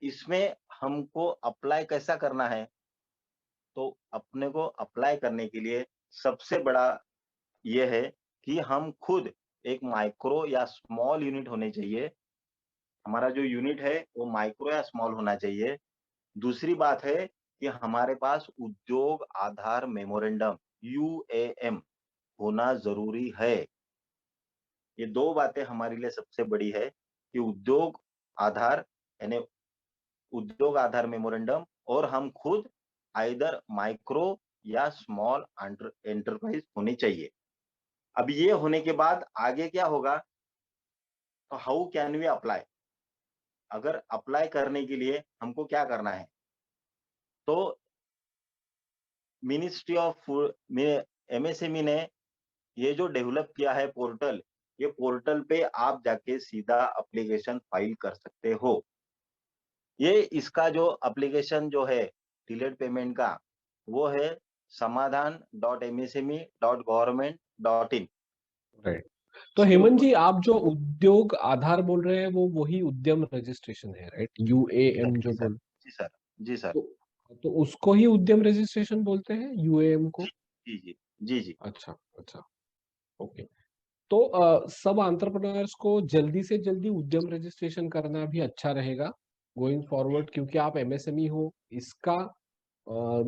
इसमें हमको अप्लाई कैसा करना है, तो अपने को अप्लाई करने के लिए सबसे बड़ा ये है कि हम खुद एक माइक्रो या स्मॉल यूनिट होने चाहिए। हमारा जो यूनिट है वो माइक्रो या स्मॉल होना चाहिए। दूसरी बात है कि हमारे पास उद्योग आधार मेमोरेंडम यूएएम होना जरूरी है। ये 2 बातें हमारे लिए सबसे बड़ी है कि उद्योग आधार, यानी उद्योग आधार मेमोरेंडम, और हम खुद आइदर माइक्रो या स्मॉल एंटरप्राइज होनी चाहिए। अब ये होने के बाद आगे क्या होगा, तो हाउ कैन वी अप्लाई, अगर अप्लाई करने के लिए हमको क्या करना है, तो मिनिस्ट्री ऑफ फूड में एमएसएमई ने ये जो डेवलप किया है पोर्टल, ये पोर्टल पे आप जाके सीधा एप्लीकेशन फाइल कर सकते हो। ये इसका जो एप्लीकेशन जो है डिलेड पेमेंट का, वो है समाधान.msme.government.in।
राइट। तो
इसके
हेमंत
ऊपर
जी, आप जो उद्योग आधार बोल रहे हैं वो वही उद्यम रजिस्ट्रेशन है, राइट? यूएएम
जी
जो
सर,
बोल,
जी सर, जी सर,
तो तो उसको ही उद्यम रजिस्ट्रेशन बोलते हैं, यूएएम को?
जी जी जी जी जी।
अच्छा अच्छा। ओके। तो सब एंटरप्रेन्योर्स को जल्दी से जल्दी उद्यम रजिस्ट्रेशन करना भी अच्छा रहेगा गोइंग फॉरवर्ड, क्योंकि आप एमएसएमई हो। इसका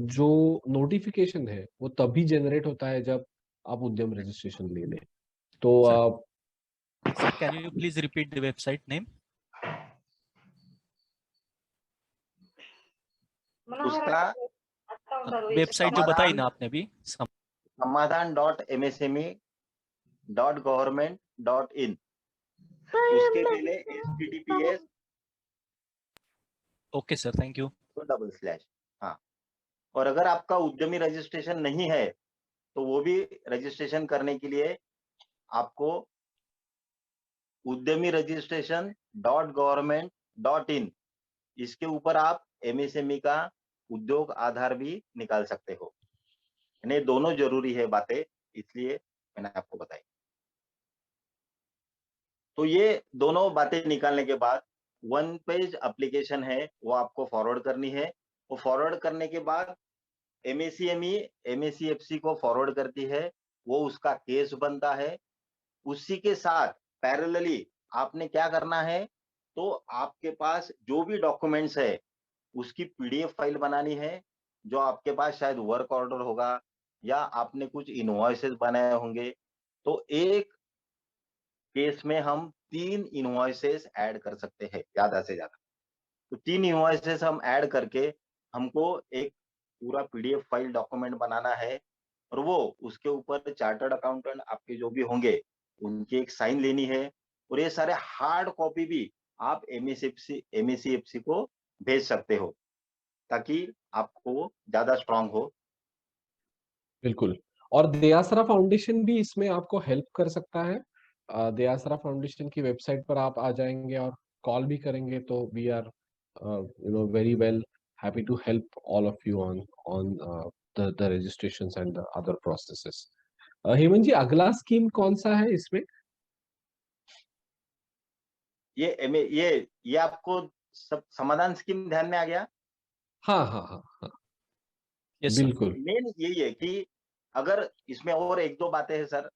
जो नोटिफिकेशन है वो तभी जनरेट होता है जब आप उद्यम रजिस्ट्रेशन ले लें। तो
Sir, sir, can you please repeat the website name?
उसका
वेबसाइट जो बताई ना आपने अभी
समाधान.msme.government.in, उसके पहले https
okay sir, thank you.
तो /। हाँ, और अगर आपका उद्यमी रजिस्ट्रेशन नहीं है तो वो भी रजिस्ट्रेशन करने के लिए आपको उद्यमी रजिस्ट्रेशन.government.in, इसके ऊपर आप एमएसएमई का उद्योग आधार भी निकाल सकते हो। यानी दोनों जरूरी है बातें, इसलिए मैंने आपको बताई। तो ये दोनों बातें निकालने के बाद 1 पेज एप्लीकेशन है वो आपको फॉरवर्ड करनी है। वो फॉरवर्ड करने के बाद एमएसएमई एमएससीएफसी को फॉरवर्ड करती है, वो उसका केस बनता है। उसी के साथ पैरेलली आपने क्या करना है, तो आपके पास जो भी डॉक्यूमेंट्स है उसकी पीडीएफ फाइल बनानी है, जो आपके पास शायद वर्क ऑर्डर होगा या आपने कुछ इनवॉइसेस बनाए होंगे। तो एक केस में हम 3 इनवॉइसेस ऐड कर सकते हैं ज्यादा से ज्यादा। तो 3 इनवॉइसेस हम ऐड करके हमको एक पूरा पीडीएफ फाइल डॉक्यूमेंट बनाना है, और वो उसके ऊपर चार्टर्ड अकाउंटेंट आपके जो भी होंगे उनकी एक साइन लेनी है, और ये सारे हार्ड कॉपी भी आप एमएससीएफसी को भेज सकते हो, ताकि आपको ज्यादा स्ट्रांग हो।
बिल्कुल। और दयासरा फाउंडेशन भी इसमें आपको हेल्प कर सकता है। दयासरा फाउंडेशन की वेबसाइट पर आप आ जाएंगे और कॉल भी करेंगे तो we are very well happy to help all of you on the registrations and the other processes. Hemant ji, अगला स्कीम कौन सा है इसमें?
ये आपको सब समाधान स्कीम ध्यान में आ गया?
हाँ हाँ हाँ हाँ,
Yes, sir.
बिल्कुल।
मेन यही है कि अगर इसमें और एक दो बातें हैं सर,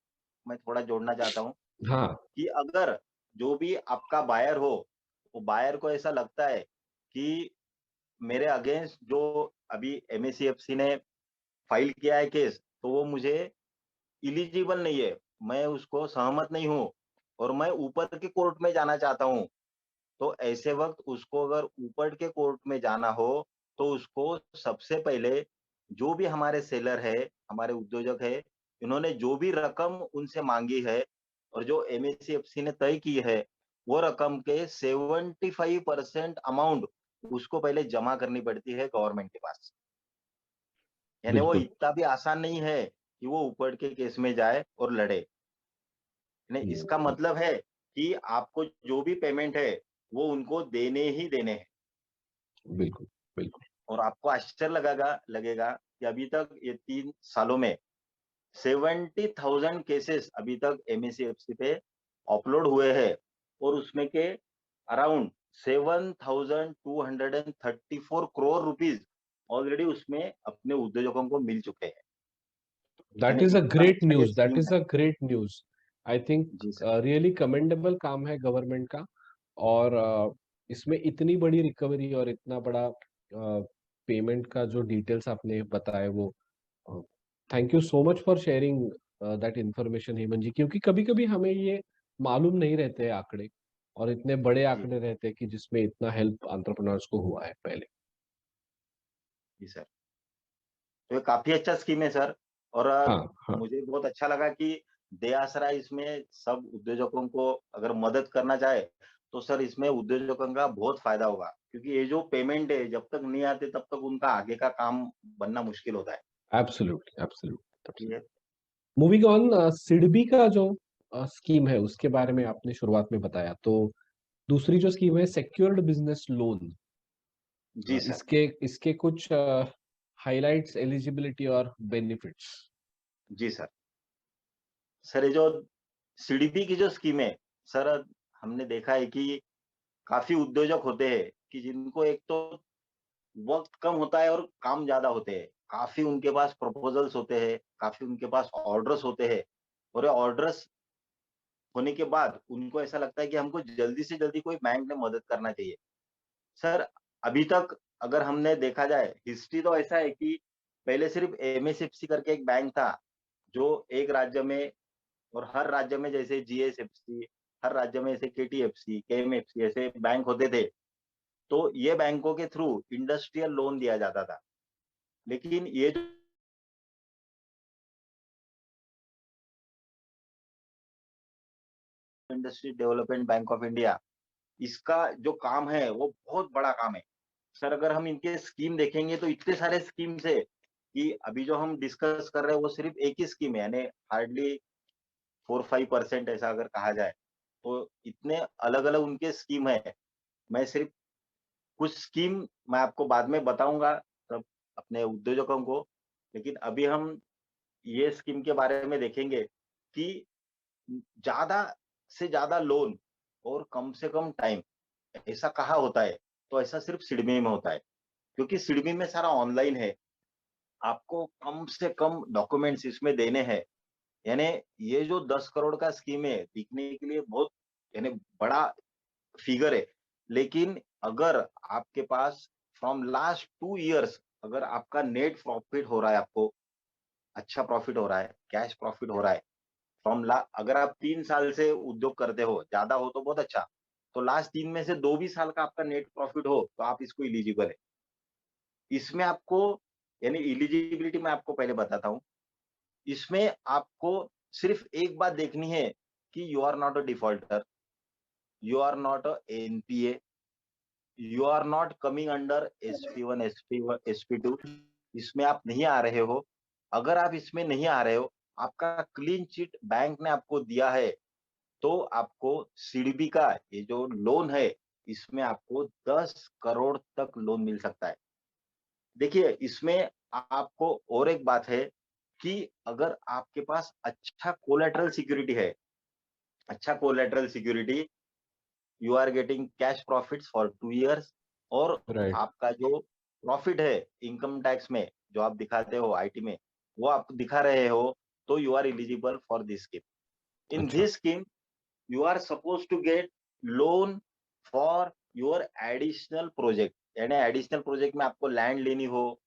मैं थोड़ा जोड़ना चाहता हूँ
हाँ
कि अगर जो भी आपका बायर हो, वो बायर को ऐसा लगता है कि मेरे अगेंस्ट जो अभी एमएससीएफसी ने फाइल किया है केस, तो वो मुझे इलिजिबल नहीं है, मैं उसको सहमत नहीं हूँ और मैं ऊपर के कोर्ट में जाना चाहता हूँ, तो ऐसे वक्त उसको अगर ऊपर के कोर्ट में जाना हो, तो उसको सबसे पहले जो भी हमारे सेलर है, हमारे उद्योजक है, इन्होंने जो भी रकम उनसे मांगी है और जो एमएससीएफसी ने तय की है, वो रकम के 75% अमाउंट उसको पहले जमा करनी पड़ती है गवर्नमेंट के पास। यानी वो
बिल्कुल।
इतना भी आसान नहीं है कि वो ऊपर के केस में जाए और लड़े। नहीं, इसका
हम्म,
मतलब है कि आपको जो भी पेमेंट है वो उनको देने ही देने हैं।
बिल्कुल बिल्कुल।
और आपको आश्चर्य लगेगा कि अभी तक ये 3 सालों में 70,000 केसेस अभी तक एमएससीएफसी पे अपलोड हुए हैं, और उसमें के अराउंड 7,234 करोड़ रुपीज ऑलरेडी उसमें अपने उद्योजकों को मिल चुके हैं।
दैट
यानी
इज अ
इतना
ग्रेट
अच्छा ये
न्यूज, दैट
स्कीम
इज
है।
A great news. I think
जी सर।
रियली कमेंडेबल काम है गवर्नमेंट का। और इसमें इतनी बड़ी रिकवरी और इतना बड़ा पेमेंट का जो डिटेल्स आपने बताए वो, thank you so much for sharing that information Hemant ji, क्योंकि कभी कभी हमें ये मालूम नहीं रहते आंकड़े, और इतने बड़े
जी
आंकड़े रहते हैं कि जिसमें इतना हेल्प एंटरप्रेन्योर्स को हुआ है पहले।
जी सर। तो ये काफी अच्छा स्कीम है सर। और
हाँ हाँ,
मुझे बहुत अच्छा लगा कि दे आसरा इसमें सब उद्योजकों को अगर मदद करना चाहे, तो सर इसमें उद्योजकों का बहुत फायदा होगा, क्योंकि ये जो पेमेंट है जब तक नहीं आते तब तक उनका आगे का काम बनना मुश्किल होता है।
Absolutely absolutely.
ठीक है।
मूविंग ऑन, सिडबी का जो स्कीम है उसके बारे में आपने शुरुआत में बताया, तो दूसरी जो स्कीम है सिक्योर्ड बिजनेस लोन,
जी सर।
इसके इसके कुछ हाइलाइट्स, एलिजिबिलिटी और बेनिफिट्स।
जी सर। सर ये जो सीडीपी की जो स्कीम है सर, हमने देखा है कि काफी उद्योजक होते हैं कि जिनको एक तो वक्त कम होता है और काम ज्यादा होते हैं, काफी उनके पास प्रपोजल्स होते हैं, काफी उनके पास ऑर्डर्स होते हैं, और ये ऑर्डर्स होने के बाद उनको ऐसा लगता है कि हमको जल्दी से जल्दी कोई बैंक ने मदद करना चाहिए। सर अभी तक अगर हमने देखा जाए हिस्ट्री, तो ऐसा है कि पहले सिर्फ एमएसएफसी करके एक बैंक था, जो एक राज्य में, और हर राज्य में जैसे जीएसएफसी, हर राज्य में ऐसे केटीएफसी, केएमएफसी ऐसे बैंक होते थे। तो ये बैंकों के थ्रू इंडस्ट्रियल लोन दिया जाता था। लेकिन ये जो industry development bank of India, इसका जो काम है वो बहुत बड़ा काम है। सर अगर हम इनके स्कीम देखेंगे तो इतने सारे स्कीम्स है कि अभी जो हम डिस्कस कर रहे हैं वो सिर्फ एक ही स्कीम है, यानी हार्डली 4-5% ऐसा अगर कहा जाए, तो इतने अलग अलग उनके स्कीम है। मैं सिर्फ कुछ स्कीम मैं आपको बाद में बताऊंगा सब अपने उद्योजकों को, लेकिन अभी हम ये स्कीम के बारे में देखेंगे कि ज्यादा से ज्यादा लोन और कम से कम टाइम, ऐसा कहाँ होता है? तो ऐसा सिर्फ सिडबी में होता है, क्योंकि सिडबी में सारा ऑनलाइन है, आपको कम से कम डॉक्यूमेंट्स इसमें देने हैं। यानी ये जो 10 करोड़ का स्कीम है दिखने के लिए बहुत यानी बड़ा फिगर है, लेकिन अगर आपके पास फ्रॉम लास्ट 2 इयर्स अगर आपका नेट प्रॉफिट हो रहा है, आपको अच्छा प्रॉफिट हो रहा है, कैश प्रॉफिट हो रहा है, अगर आप 3 साल से उद्योग करते हो, ज्यादा हो तो बहुत अच्छा, तो लास्ट 3 में से 2 भी साल का आपका नेट प्रॉफिट हो तो आप इसको इलिजिबल है। इसमें आपको यानी इलिजिबिलिटी मैं आपको पहले बताता हूँ। इसमें आपको सिर्फ एक बात देखनी है कि you are not a defaulter, you are not a NPA, you are not coming under SP1 SP2, इसमें आप नहीं आ रहे हो। अगर आप इसमें नहीं आ रहे हो, आपका क्लीन चिट बैंक ने आपको दिया है, तो आपको सीडीबी का ये जो लोन है, इसमें आपको 10 करोड़ तक लोन मिल सकता है। देखिए इसमें आपको और एक बात है कि अगर आपके पास अच्छा कोलेटरल सिक्योरिटी है, अच्छा collateral security, you are getting cash profits for 2 years, और
राइट।
आपका जो प्रॉफिट है इनकम टैक्स में जो आप दिखाते हो आईटी में, वो आप दिखा रहे हो, तो you are eligible for this scheme. इन
अच्छा।
This scheme you are suppose to get loan for your additional project, यानी एडिशनल प्रोजेक्ट में आपको लैंड लेनी हो,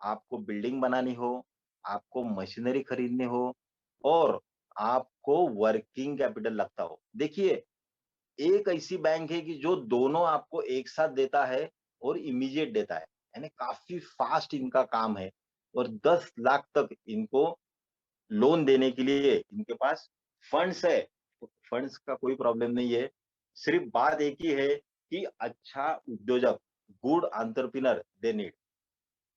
आपको बिल्डिंग बनानी हो, आपको मशीनरी खरीदनी हो, और आपको वर्किंग कैपिटल लगता हो। देखिए एक ऐसी बैंक है कि जो दोनों आपको एक साथ देता है और इमीडिएट देता है, यानी काफी फास्ट इनका काम है, और 10 लाख तक इनको लोन देने के लिए इनके पास फंड्स है। तो फंड्स का कोई प्रॉब्लम नहीं है, सिर्फ बात एक ही है कि अच्छा उद्योजक, गुड एंटरप्रेन्योर दे नीड,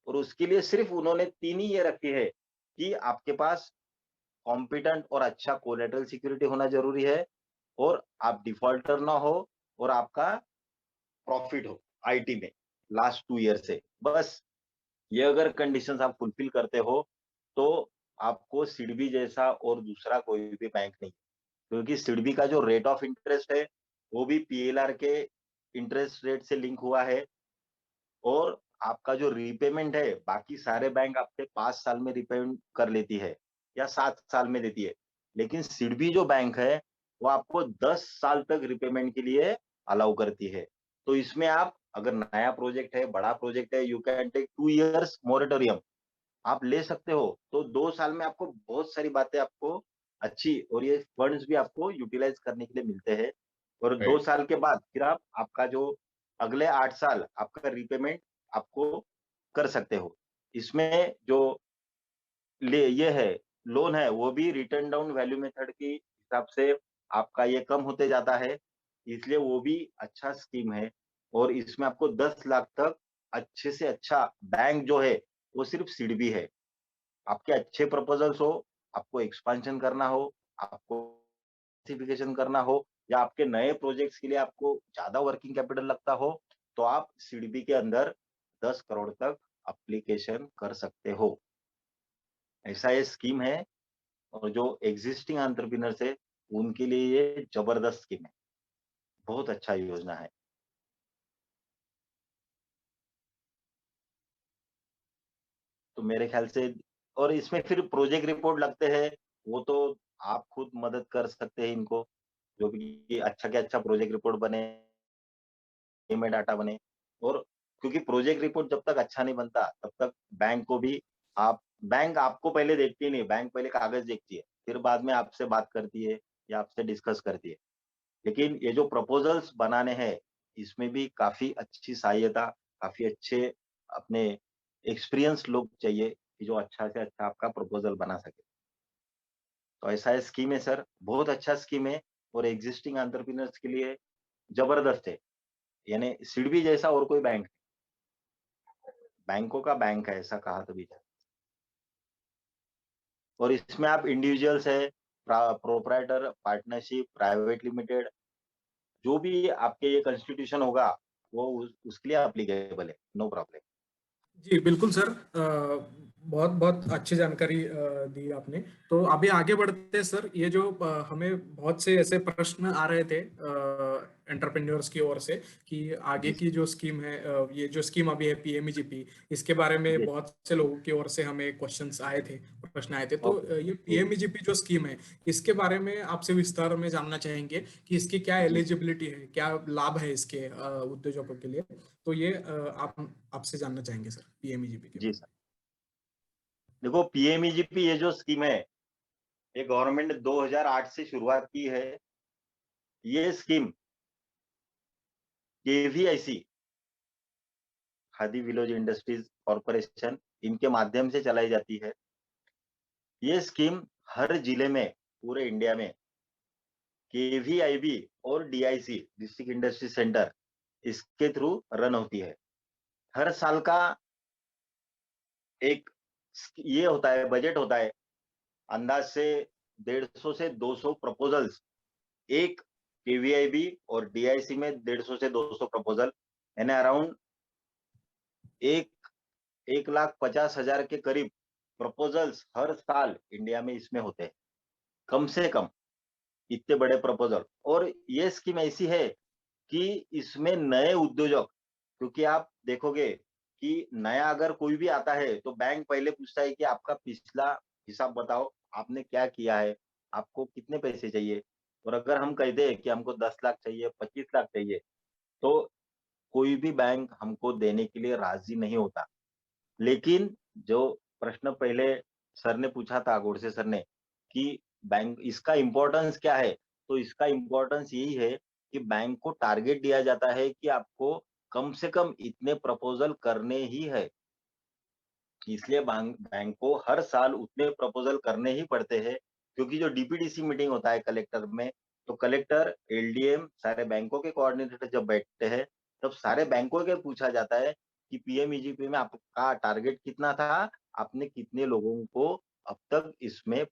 और उसके लिए सिर्फ उन्होंने 3 ही ये रखी है कि आपके पास कॉम्पिटेंट और अच्छा कोलेटरल सिक्योरिटी होना जरूरी है, और आप डिफॉल्टर ना हो, और आपका प्रॉफिट हो आईटी में लास्ट 2 ईयर से। बस ये अगर कंडीशंस आप फुलफिल करते हो, तो आपको सिडबी जैसा और दूसरा कोई भी बैंक नहीं, क्योंकि सिडबी का जो रेट ऑफ इंटरेस्ट है वो भी पीएलआर के इंटरेस्ट रेट से लिंक हुआ है, और आपका जो रीपेमेंट है बाकी सारे बैंक आपसे 5 साल में रीपेमेंट कर लेती है या 7 साल में देती है, लेकिन सिडबी जो बैंक है वो आपको 10 साल तक रीपेमेंट के लिए अलाउ करती है। तो इसमें आप अगर नया प्रोजेक्ट है, बड़ा प्रोजेक्ट है, you can take 2 years moratorium, आप ले सकते हो। तो 2 साल में आपको बहुत सारी बातें आपको अच्छी, और ये फंड्स भी आपको यूटिलाइज करने के लिए मिलते हैं, और 2
राइट।
साल के बाद फिर आप आपका जो अगले 8 साल आपका रीपेमेंट आपको कर सकते हो। इसमें जो ले ये है लोन है वो भी रिटर्न डाउन वैल्यू मेथड के हिसाब से आपका ये कम होते जाता है, इसलिए वो भी अच्छा स्कीम है। और इसमें आपको 10 लाख तक अच्छे से अच्छा बैंक जो है वो सिर्फ सिडबी है। आपके अच्छे प्रपोजल्स हो, आपको एक्सपेंशन करना हो, आपको क्लासिफिकेशन करना हो, या आपके नए प्रोजेक्ट्स के लिए आपको ज्यादा वर्किंग कैपिटल लगता हो, तो आप सीडबी के अंदर 10 करोड़ तक एप्लीकेशन कर सकते हो। ऐसा ये स्कीम है, और जो एग्जिस्टिंग एंटरप्रेन्योर्स है उनके लिए ये जबरदस्त स्कीम है, बहुत अच्छा योजना है। तो मेरे ख्याल से, और इसमें फिर प्रोजेक्ट रिपोर्ट लगते हैं, वो तो आप खुद मदद कर सकते हैं इनको, जो भी अच्छा के अच्छा प्रोजेक्ट रिपोर्ट बने में डाटा बने। और क्योंकि प्रोजेक्ट रिपोर्ट जब तक अच्छा नहीं बनता तब तक बैंक को भी आप बैंक आपको पहले देखती नहीं, बैंक पहले कागज देखती है, फिर बाद में आपसे बात करती है या आपसे डिस्कस करती है। लेकिन ये जो प्रपोजल्स बनाने हैं, इसमें भी काफी अच्छी सहायता, काफी अच्छे अपने एक्सपीरियंस लोग चाहिए कि जो अच्छा से अच्छा आपका प्रपोजल बना सके। तो ऐसा है स्कीम है सर, बहुत अच्छा स्कीम है, और एग्जिस्टिंग एंटरप्रेन्योर्स के लिए जबरदस्त है, यानी सिडबी जैसा और कोई बैंक, बैंकों का बैंक है ऐसा कहा तो भी जाए। और इसमें आप इंडिविजुअल्स है, प्रोप्राइटर, पार्टनरशिप, प्राइवेट लिमिटेड, जो भी आपके ये कॉन्स्टिट्यूशन होगा वो उसके लिए एप्लीकेबल है, नो प्रॉब्लम।
जी बिल्कुल सर, बहुत बहुत अच्छी जानकारी दी आपने। तो अभी आगे बढ़ते हैं सर। ये जो हमें बहुत से ऐसे प्रश्न आ रहे थे एंटरप्रेन्योर्स की ओर से कि आगे
जी
की जो स्कीम है, ये जो स्कीम अभी है पीएमईजीपी, इसके बारे में
जी।
बहुत से लोगों की ओर से हमें क्वेश्चंस आए थे, प्रश्न आए थे। तो
ओके।
ये
जी
पीएमईजीपी जो स्कीम है, इसके बारे में आपसे विस्तार में जानना चाहेंगे कि इसकी क्या
जी
एलिजिबिलिटी है, क्या लाभ है इसके उद्योजकों के लिए। तो ये आप आपसे जानना चाहेंगे सर पीएमईजीपी के
जी
बारे
सर। देखो पीएमईजीपी ये जो स्कीम है, ये गवर्नमेंट ने 2008 से शुरुआत की है। ये scheme KVIC, khadi village industries corporation, इनके माध्यम से चलाई जाती है। ये स्कीम हर जिले में पूरे इंडिया में KVIB और DIC, डिस्ट्रिक्ट इंडस्ट्री सेंटर, इसके थ्रू रन होती है। हर साल का एक ये होता है, बजट होता है, अंदाज से 150 से 200 प्रपोजल्स, एक KVIB और DIC में 150 से 200 प्रपोजल, यानी अराउंड 1,50,000 के करीब प्रपोजल्स हर साल इंडिया में इसमें होते हैं, कम से कम इतने बड़े प्रपोजल। और ये स्कीम ऐसी है कि इसमें नए उद्योजक, क्योंकि आप देखोगे कि नया अगर कोई भी आता है तो बैंक पहले पूछता है कि आपका पिछला हिसाब बताओ, आपने क्या किया है, आपको कितने पैसे चाहिए। और अगर हम कह दे कि हमको 10 लाख चाहिए, 25 लाख चाहिए, तो कोई भी बैंक हमको देने के लिए राजी नहीं होता। लेकिन जो प्रश्न पहले सर ने पूछा था, गोडसे सर ने, कि बैंक इसका इम्पोर्टेंस क्या है, तो इसका इम्पोर्टेंस यही है कि बैंक को टारगेट दिया जाता है कि आपको कम से कम इतने प्रपोजल करने ही है। इसलिए बैंक को हर साल उतने प्रपोजल करने ही पड़ते हैं, क्योंकि जो DPDC मीटिंग होता है कलेक्टर में, तो कलेक्टर, LDM, सारे बैंकों के कोऑर्डिनेटर जब बैठते हैं, तब सारे बैंकों के पूछा जाता है कि PMEGP में आपका टारगेट कितना था, आपने कितने लोगों को अब तक इसमें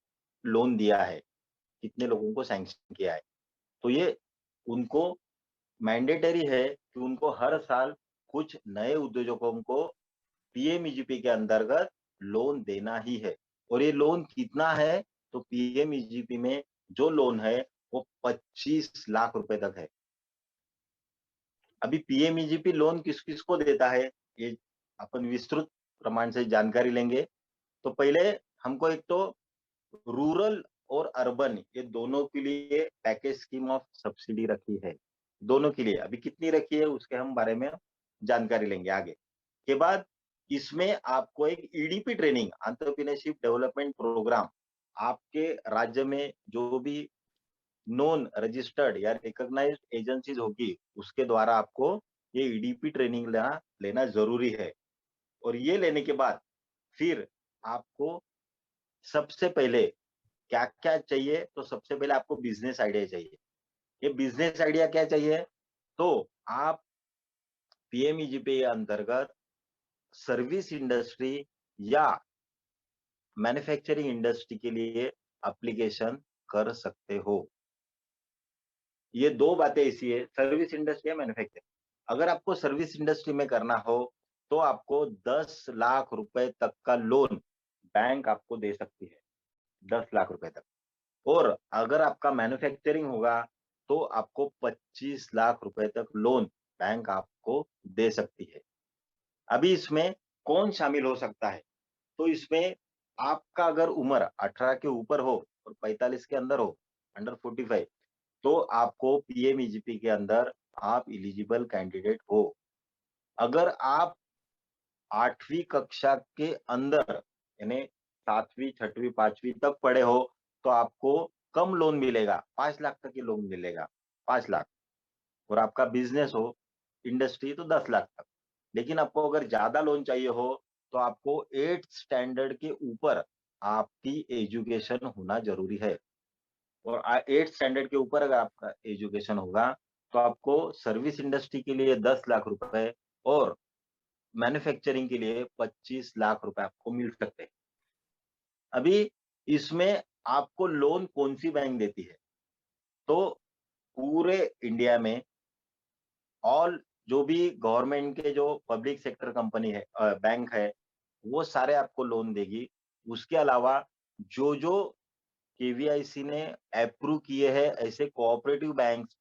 लोन दिया है, कितने लोगों को सैंक्शन किया है। तो ये उनको मैंडेटरी है कि उनको हर साल कुछ नए उद्योजकों को PMEGP के अंतर्गत लोन देना ही है। और ये लोन कितना है, तो PMEGP में जो लोन है वो 25 लाख रुपए तक है। अभी PMEGP लोन किस किस को देता है, ये अपन विस्तृत प्रमाण से जानकारी लेंगे। तो पहले हमको एक तो रूरल और अर्बन, ये दोनों के लिए पैकेज स्कीम ऑफ सब्सिडी रखी है, दोनों के लिए। अभी कितनी रखी है उसके हम बारे में जानकारी लेंगे आगे। के बाद इसमें आपको एक EDP training, entrepreneurship development program, आपके राज्य में जो भी नॉन रजिस्टर्ड या रिकॉग्नाइज्ड एजेंसीज होगी, उसके द्वारा आपको ये EDP ट्रेनिंग लेना जरूरी है। और ये लेने के बाद फिर आपको सबसे पहले क्या क्या चाहिए, तो सबसे पहले आपको बिजनेस आइडिया चाहिए। ये बिजनेस आइडिया क्या चाहिए, तो आप PMEGP के अंतर्गत सर्विस इंडस्ट्री या मैन्युफैक्चरिंग इंडस्ट्री के लिए एप्लीकेशन कर सकते हो। ये दो बातें ऐसी है, सर्विस इंडस्ट्री या मैन्युफैक्चरिंग। अगर आपको सर्विस इंडस्ट्री में करना हो तो आपको 10 लाख रुपए तक का लोन बैंक आपको दे सकती है, 10 लाख रुपए तक। और अगर आपका मैन्युफैक्चरिंग होगा तो आपको 25 लाख रुपए तक लोन बैंक आपको दे सकती है। अभी इसमें कौन शामिल हो सकता है, तो इसमें आपका अगर उम्र 18 के ऊपर हो और 45 के अंदर हो, अंडर 45, तो आपको PMEGP के अंदर आप इलिजिबल कैंडिडेट हो। अगर आप 8वीं कक्षा के अंदर, यानी 7वीं, 6वीं, 5वीं तक पढ़े हो, तो आपको कम लोन मिलेगा, 5 लाख तक की लोन मिलेगा, 5 लाख। और आपका बिजनेस हो, इंडस्ट्री, तो 10 लाख तक। लेकिन आपको अगर ज्यादा लोन चाहिए हो तो आपको 8th स्टैंडर्ड के ऊपर आपकी एजुकेशन होना जरूरी है। और 8th स्टैंडर्ड के ऊपर अगर आपका एजुकेशन होगा तो आपको सर्विस इंडस्ट्री के लिए 10 लाख रुपए और मैन्युफैक्चरिंग के लिए 25 लाख रुपए आपको मिल सकते हैं। अभी इसमें आपको लोन कौन सी बैंक देती है, तो पूरे इंडिया में ऑल जो भी गवर्नमेंट के जो पब्लिक सेक्टर कंपनी है, बैंक है, वो सारे आपको लोन देगी। उसके अलावा जो जो KVIC ने अप्रूव किए हैं ऐसे कोऑपरेटिव बैंक्स,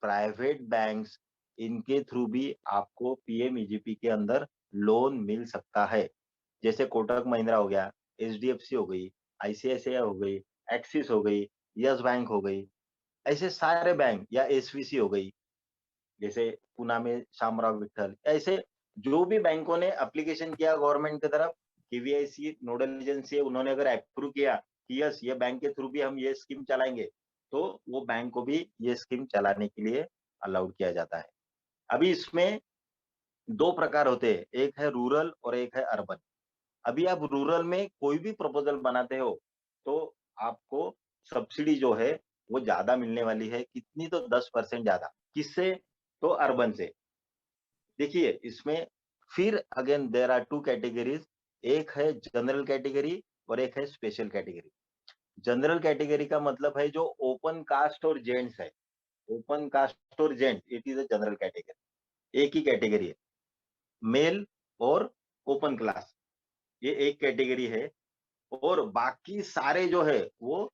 प्राइवेट बैंक्स, इनके थ्रू भी आपको PMEGP के अंदर लोन मिल सकता है। जैसे कोटक महिंद्रा हो गया, HDFC हो गई, ICICI हो गई, एक्सिस हो गई, यस बैंक हो गई, ऐसे सारे बैंक, या SVC हो गई, जैसे पुणे में शामराव विठल, ऐसे जो भी बैंकों ने एप्लीकेशन किया गवर्नमेंट की तरफ, KVIC नोडल एजेंसी है, उन्होंने अगर अप्रूव किया कि यस ये बैंक के थ्रू भी हम ये स्कीम चलाएंगे, तो वो बैंक को भी ये स्कीम चलाने के लिए अलाउड किया जाता है। अभी इसमें दो प्रकार होते हैं, एक है रूरल और एक है अर्बन। अभी आप रूरल में कोई भी प्रपोजल बनाते हो तो आपको सब्सिडी जो है वो ज्यादा मिलने वाली है। कितनी? तो 10% ज्यादा। किससे? तो अर्बन से। देखिए इसमें फिर again there are two categories, एक है जनरल कैटेगरी और एक है स्पेशल कैटेगरी। जनरल कैटेगरी का मतलब है जो ओपन कास्ट और जेंट्स है, ओपन कास्ट और gents, it is a general category. एक ही कैटेगरी है, मेल और ओपन क्लास, ये एक कैटेगरी है। और बाकी सारे जो है वो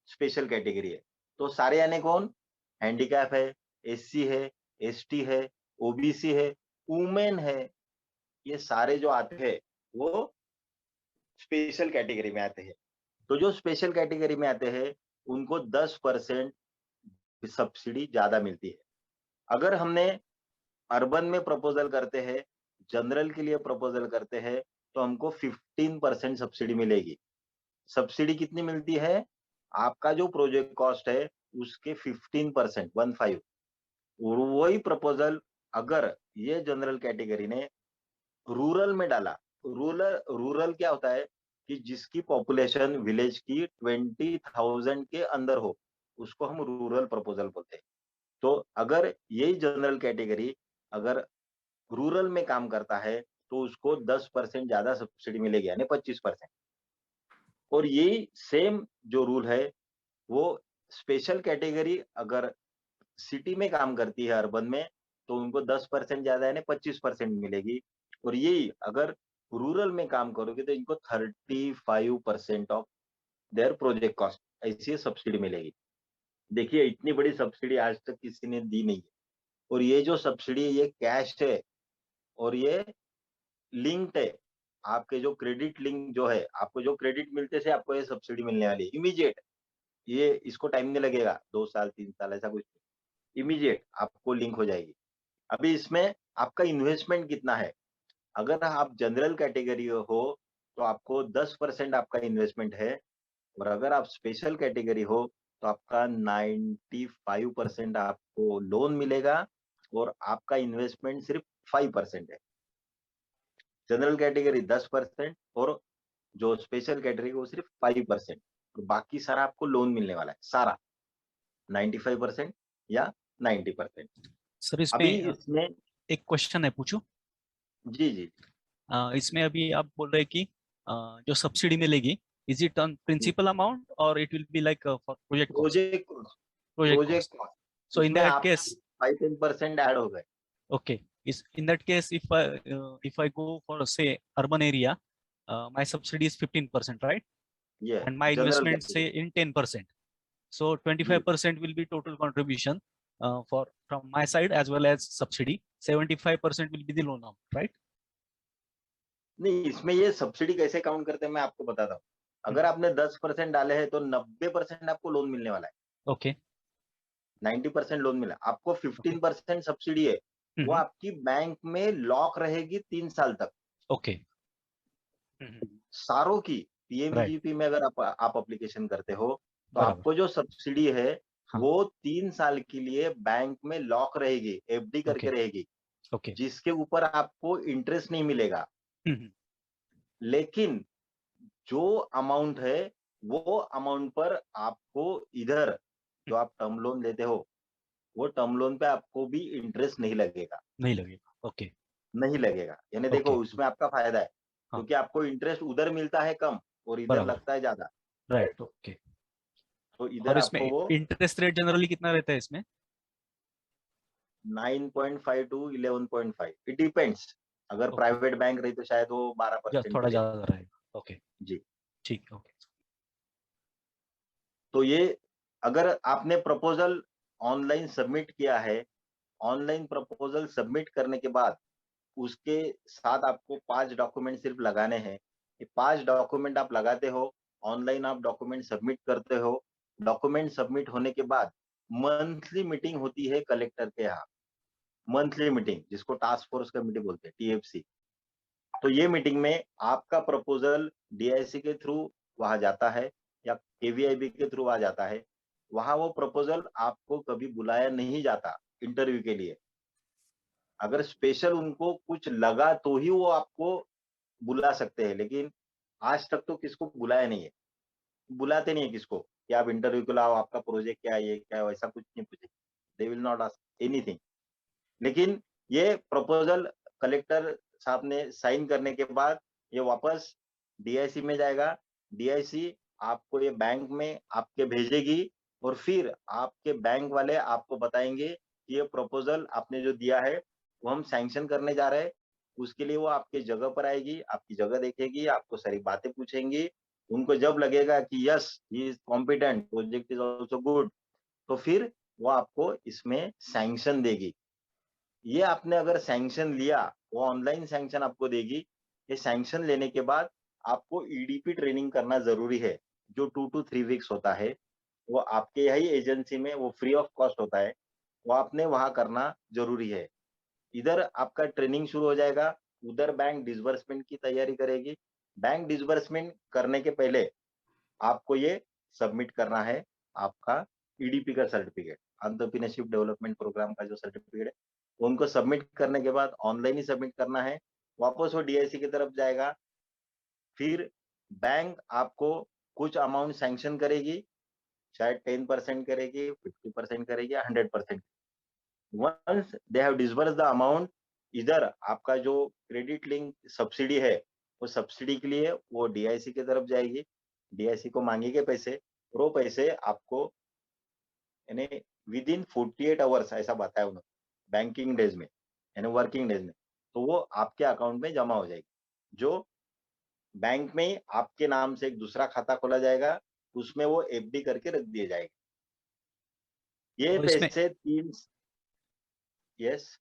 स्पेशल कैटेगरी है। तो सारे यानी कौन? हैंडीकैप है, एससी है, एसटी है, ओबीसी है, वुमेन है, ये सारे जो आते हैं वो स्पेशल कैटेगरी में आते हैं। तो जो स्पेशल कैटेगरी में आते हैं उनको 10% सब्सिडी ज्यादा मिलती है। अगर हमने अर्बन में प्रपोजल करते हैं, जनरल के लिए प्रपोजल करते हैं, तो हमको 15% सब्सिडी मिलेगी। सब्सिडी कितनी मिलती है? आपका जो प्रोजेक्ट कॉस्ट है उसके 15%, 15। और वही प्रपोजल अगर ये जनरल कैटेगरी ने रूरल में डाला, रूरल रूरल क्या होता है कि जिसकी पॉपुलेशन विलेज की 20,000 के अंदर हो, उसको हम रूरल प्रपोजल बोलते हैं। तो अगर यही जनरल कैटेगरी अगर रूरल में काम करता है तो उसको 10% ज्यादा सब्सिडी मिलेगी, यानी 25%। और यही सेम जो रूल है वो स्पेशल कैटेगरी अगर सिटी में काम करती है अर्बन में तो उनको 10% ज्यादा यानी 25% मिलेगी। और यही अगर रूरल में काम करोगे तो इनको 35% ऑफ देयर प्रोजेक्ट कॉस्ट ऐसी सब्सिडी मिलेगी। देखिए इतनी बड़ी सब्सिडी आज तक किसी ने दी नहीं है। और ये जो सब्सिडी ये कैश है और ये लिंक्ड है। आपके जो क्रेडिट लिंक जो है, आपको जो क्रेडिट मिलते से आपको ये सब्सिडी मिलने वाली है इमीडिएट। ये इसको टाइम नहीं लगेगा, 2 साल 3 साल ऐसा कुछ, इमीडिएट आपको लिंक हो जाएगी। अभी इसमें आपका इन्वेस्टमेंट कितना है? अगर आप जनरल कैटेगरी हो तो आपको 10% आपका इन्वेस्टमेंट है। और अगर आप स्पेशल कैटेगरी हो तो आपका 95% आपको लोन मिलेगा और आपका इन्वेस्टमेंट सिर्फ 5% है। जनरल कैटेगरी 10% और जो स्पेशल कैटेगरी वो सिर्फ 5%। और बाकी सारा आपको लोन मिलने वाला है, सारा 95% या 90%।
सर
अभी
इसमें
इसमें
एक क्वेश्चन है, पूछूं?
जी जी
इसमें अभी आप बोल रहे हैं कि जो सब्सिडी मिलेगी, is it on principal amount और it will be like for project cost?
Project
project
project
cost.
Cost,
so in
उसमें
दैट
आप
केस,
5-10% ऐड हो गए।
okay, is in that case, if I go for say urban area, my subsidy is 15%, right?
ये
And my
general
investment say
category
in 10%. So
जी
25% will be total contribution for from my side as well as subsidy. 75% will be the loan amount, right?
नहीं, इसमें ये सब्सिडी कैसे काउंट करते हैं मैं आपको बताता हूँ। अगर आपने 10% डाले हैं तो 90% आपको लोन मिलने वाला है।
Okay.
90% लोन मिला आपको, 15% सब्सिडी है। वो
Mm-hmm.
आपकी बैंक में लॉक रहेगी 3 साल तक।
Okay. Mm-hmm.
सारों की
Right.
पीएमजीपी में अगर आप एप्लीकेशन करते हो तो
बराबर.
आपको जो सब्सिडी है
हाँ.
वो 3 साल के लिए बैंक में लॉक रहेगी, एफडी करके
Okay.
रहेगी,
Okay.
जिसके ऊपर आपको इंटरेस्ट नहीं मिलेगा।
Mm-hmm.
लेकिन जो अमाउंट है वो अमाउंट पर आपको इधर जो आप टर्म लोन लेते हो वो टर्म लोन पे आपको भी इंटरेस्ट नहीं लगेगा।
नहीं लगेगा. Okay.
नहीं लगेगा यानी देखो
Okay.
उसमें आपका फायदा है
हाँ.
क्योंकि आपको इंटरेस्ट उधर मिलता है कम और इधर
बराबर.
लगता है ज्यादा।
Right. Okay.
तो इधर
और इसमें
आपको वो
इंटरेस्ट रेट जनरली कितना रहता है इसमें?
9.5 to 11.5, इट डिपेंड्स। अगर
Okay.
प्राइवेट बैंक रही तो शायद वो 12%
थोड़ा
की
ज्यादा
रहेगी।
रहेगा. Okay.
जी
ठीक है. Okay.
तो ये अगर आपने प्रपोजल ऑनलाइन सबमिट किया है, ऑनलाइन प्रपोजल सबमिट करने के बाद उसके साथ आपको 5 डॉक्यूमेंट सिर्फ लगाने हैं। ये 5 डॉक्यूमेंट आप लगाते हो, ऑनलाइन आप डॉक्यूमेंट सबमिट करते हो। डॉक्यूमेंट सबमिट होने के बाद मंथली मीटिंग होती है कलेक्टर के यहाँ, मंथली मीटिंग जिसको टास्क फोर्स कमेटी बोलते हैं, टीएफसी। तो ये मीटिंग में आपका प्रपोजल डीआईसी के थ्रू वहां जाता है या केवीआईबी के थ्रू आ जाता है। वहां वो प्रपोजल आपको कभी बुलाया नहीं जाता इंटरव्यू के लिए। अगर स्पेशल उनको कुछ लगा तो ही वो आपको बुला सकते हैं, लेकिन आज तक तो किसको बुलाया नहीं है, बुलाते नहीं है किसको कि आप इंटरव्यू को लाओ, आपका प्रोजेक्ट क्या है, ये क्या है, वैसा कुछ नहीं पूछे। They will not ask anything. लेकिन ये प्रपोजल कलेक्टर साहब ने साइन करने के बाद ये वापस डीआईसी में जाएगा। डीआईसी आपको ये बैंक में आपके भेजेगी और फिर आपके बैंक वाले आपको बताएंगे कि ये प्रपोजल आपने जो दिया है वो हम सैंक्शन करने जा रहे हैं। उसके लिए वो आपके जगह पर आएगी, आपकी जगह देखेगी, आपको सारी बातें पूछेंगी। उनको जब लगेगा कि yes he is competent, project is also good, तो फिर वो आपको इसमें सैंक्शन देगी। ये आपने अगर सैंक्शन लिया, वो ऑनलाइन सैंक्शन आपको देगी। ये सैंक्शन लेने के बाद आपको ईडीपी ट्रेनिंग करना जरूरी है, जो 2 to 3 वीक्स होता है। वो आपके यही एजेंसी में वो फ्री ऑफ कॉस्ट होता है, वो आपने वहां करना जरूरी है। इधर आपका ट्रेनिंग शुरू हो जाएगा, उधर बैंक डिसबर्समेंट की तैयारी करेगी। बैंक डिसबर्समेंट करने के पहले आपको ये सबमिट करना है, आपका ईडीपी का सर्टिफिकेट, एंटरप्रेन्योरशिप डेवलपमेंट प्रोग्राम का जो सर्टिफिकेट है, उनको सबमिट करने के बाद ऑनलाइन ही सबमिट करना है। वापस वो डीआईसी की तरफ जाएगा, फिर बैंक आपको कुछ अमाउंट सैंक्शन करेगी, शायद 10% करेगी, 50% करेगी या 100%। Once they have disburse the amount, इधर आपका जो क्रेडिट लिंक सब्सिडी है, वो सब्सिडी के लिए वो डीआईसी की तरफ जाएगी। डीआईसी को मांगेंगे पैसे, और वो पैसे आपको यानी विद इन 48 आवर्स ऐसा बताया उन्होंने, बैंकिंग डेज में यानी वर्किंग डेज में, तो वो आपके अकाउंट में जमा हो जाएगी। जो बैंक में ही आपके नाम से एक दूसरा खाता खोला जाएगा, उसमें वो एफडी करके रख दिए जाएंगे। ये
और इसमें
पैसे 3 यस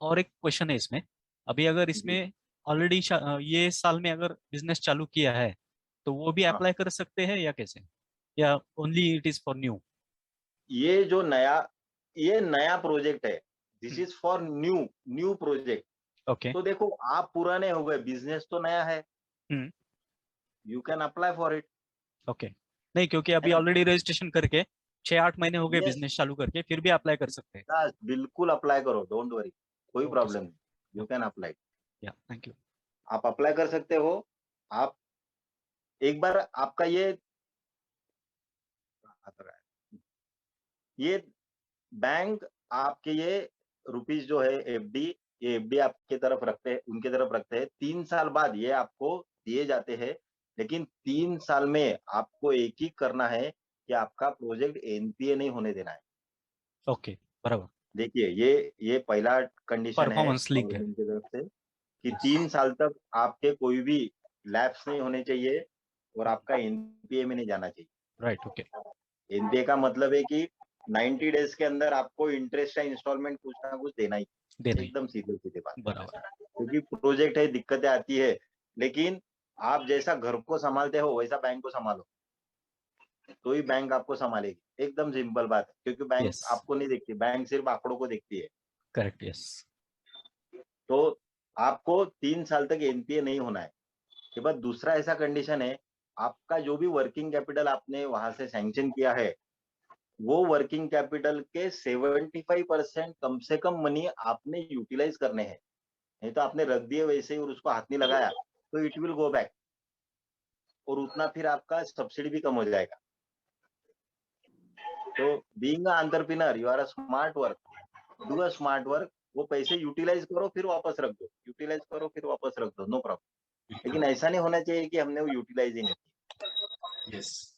और एक क्वेश्चन है इसमें, अभी अगर
जी
इसमें ऑलरेडी ये साल में अगर बिजनेस चालू किया है तो वो भी
हाँ,
अप्लाई कर सकते हैं या कैसे, या only it is for new?
ये जो ये नया प्रोजेक्ट है, this is for new project.
Okay.
तो देखो आप पुराने हो गए, बिजनेस तो नया है,
हम्म।
You can apply for it,
okay. नहीं, क्योंकि
है
अभी
ना।
ऑलरेडी रजिस्ट्रेशन करके 6-8 महीने हो गए
यस,
बिजनेस चालू करके, फिर भी अप्लाई कर सकते हैं।
बिल्कुल अप्लाई करो, डोंट वरी, कोई
ओके
प्रॉब्लम
सर।
नहीं, यू कैन अप्लाई।
या थैंक यू।
आप अप्लाई कर सकते हो। आप एक बार आपका ये बैंक आपके ये रुपीज जो है एफडी, ये एफडी आपके तरफ रखते हैं, उनके तरफ रखते हैं। 3 साल बाद ये आपको दिए जाते हैं, लेकिन 3 साल में आपको एक ही करना है कि आपका प्रोजेक्ट एनपीए नहीं होने देना है।
ओके, बराबर।
देखिए ये पहला कंडीशन है
परफॉर्मेंस लिंक है।
गवर्नमेंट की तरफ से कि
यस।
3 साल तक आपके कोई भी लैप्स नहीं होने चाहिए और आपका एनपीए में नहीं जाना चाहिए।
राइट। ओके।
एनपीए का मतलब है कि 90 डेज के अंदर आपको इंटरेस्ट या इंस्टॉलमेंट कुछ ना कुछ देना ही,
देना ही।
एकदम सीधे सीधे बात।
बराबर।
क्योंकि प्रोजेक्ट है, दिक्कतें आती है, लेकिन आप जैसा घर को संभालते हो वैसा बैंक को संभालो, तो ही बैंक आपको संभालेगी। एकदम सिंपल बात है, क्योंकि बैंक
यस।
आपको नहीं देखती, बैंक सिर्फ आंकड़ों को देखती है।
करेक्ट। यस।
तो आपको 3 साल तक एनपीए नहीं होना है। के बाद दूसरा ऐसा कंडीशन है, आपका जो भी वर्किंग कैपिटल आपने वहां से सैंक्शन किया है, वो वर्किंग कैपिटल के 75% कम से कम मनी आपने यूटिलाइज करने हैं। नहीं तो आपने रख दिए वैसे ही और उसको हाथ नहीं लगाया, तो इट विल गो बैक, और उतना फिर आपका सब्सिडी भी कम हो जाएगा। तो being a entrepreneur you are a smart work, do a smart work. वो पैसे यूटिलाइज करो फिर वापस रख दो, यूटिलाइज करो फिर वापस रख दो, नो प्रॉब्लम। लेकिन ऐसा नहीं होना चाहिए कि हमने वो यूटिलाइज ही नहीं किया।
यस।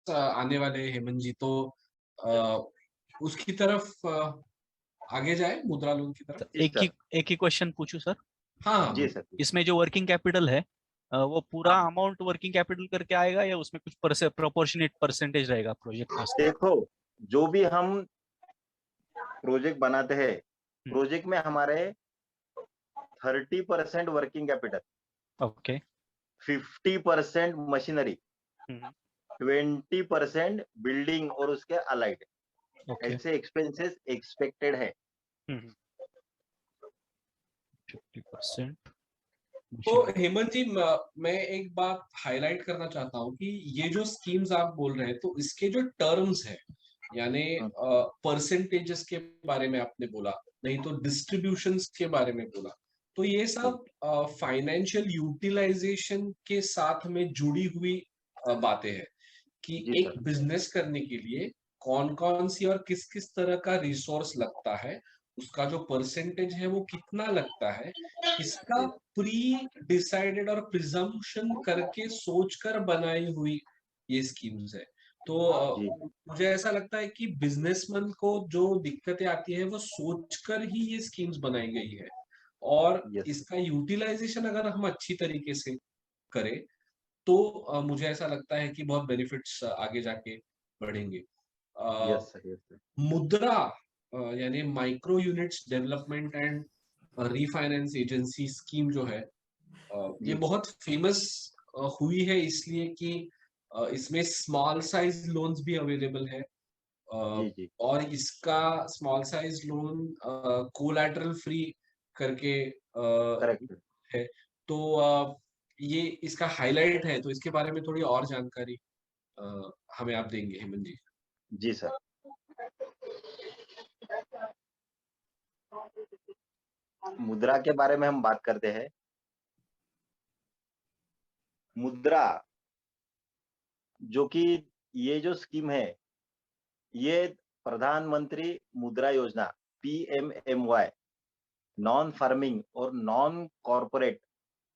आने वाले हेमंत जी, तो उसकी तरफ आगे जाए, मुद्रा लोन की तरफ।
तो
जी सर।
एक ही क्वेश्चन पूछूं सर?
हाँ
जी सर।
इसमें जो वर्किंग कैपिटल है, वो पूरा
हाँ,
अमाउंट वर्किंग कैपिटल करके आएगा या उसमें कुछ प्रोपोर्शनेट परसेंटेज रहेगा प्रोजेक्ट कॉस्ट का?
देखो जो भी हम प्रोजेक्ट बनाते हैं,
हम्म।
प्रोजेक्ट में हमारे 30% वर्किंग कैपिटल,
ओके।
50% मशीनरी,
हम्म।
20% बिल्डिंग और उसके अलाइड,
ओके।
ऐसे एक्सपेंसेस एक्सपेक्टेड है।
50%।
तो
हेमंत जी, मैं एक बात हाईलाइट करना चाहता हूँ कि ये जो स्कीम्स आप बोल रहे हैं, तो इसके जो टर्म्स है, यानी परसेंटेजेस के बारे में आपने बोला, नहीं तो डिस्ट्रीब्यूशंस के बारे में बोला, तो ये सब फाइनेंशियल यूटिलाइजेशन के साथ में जुड़ी हुई बातें हैं कि
जी
एक
सर।
बिजनेस करने के लिए कौन कौन सी और किस किस तरह का रिसोर्स लगता है, उसका जो परसेंटेज है वो कितना लगता है, इसका प्री डिसाइडेड और प्रिजम्पशन करके सोचकर बनाई हुई ये स्कीम्स है। तो
जी
मुझे ऐसा लगता है कि बिजनेसमैन को जो दिक्कतें आती है वो सोचकर ही ये स्कीम्स बनाई गई है, और
यस
इसका यूटिलाइजेशन अगर हम अच्छी तरीके से करें तो मुझे ऐसा लगता है कि बहुत बेनिफिट्स आगे जाके बढ़ेंगे।
Yes sir. Yes sir.
मुद्रा यानी micro units development and refinance agency scheme जो है, ये
जी
बहुत फेमस हुई है इसलिए कि इसमें स्मॉल साइज लोन्स भी अवेलेबल है,
जी जी
और इसका small size loan collateral free करके
करेक्ट।
है। तो ये इसका हाईलाइट है, तो इसके बारे में थोड़ी और जानकारी हमें आप देंगे हेमंत जी?
जी सर। मुद्रा के बारे में हम बात करते हैं। मुद्रा जो कि ये जो स्कीम है, ये प्रधानमंत्री मुद्रा योजना PMMY नॉन फार्मिंग और non corporate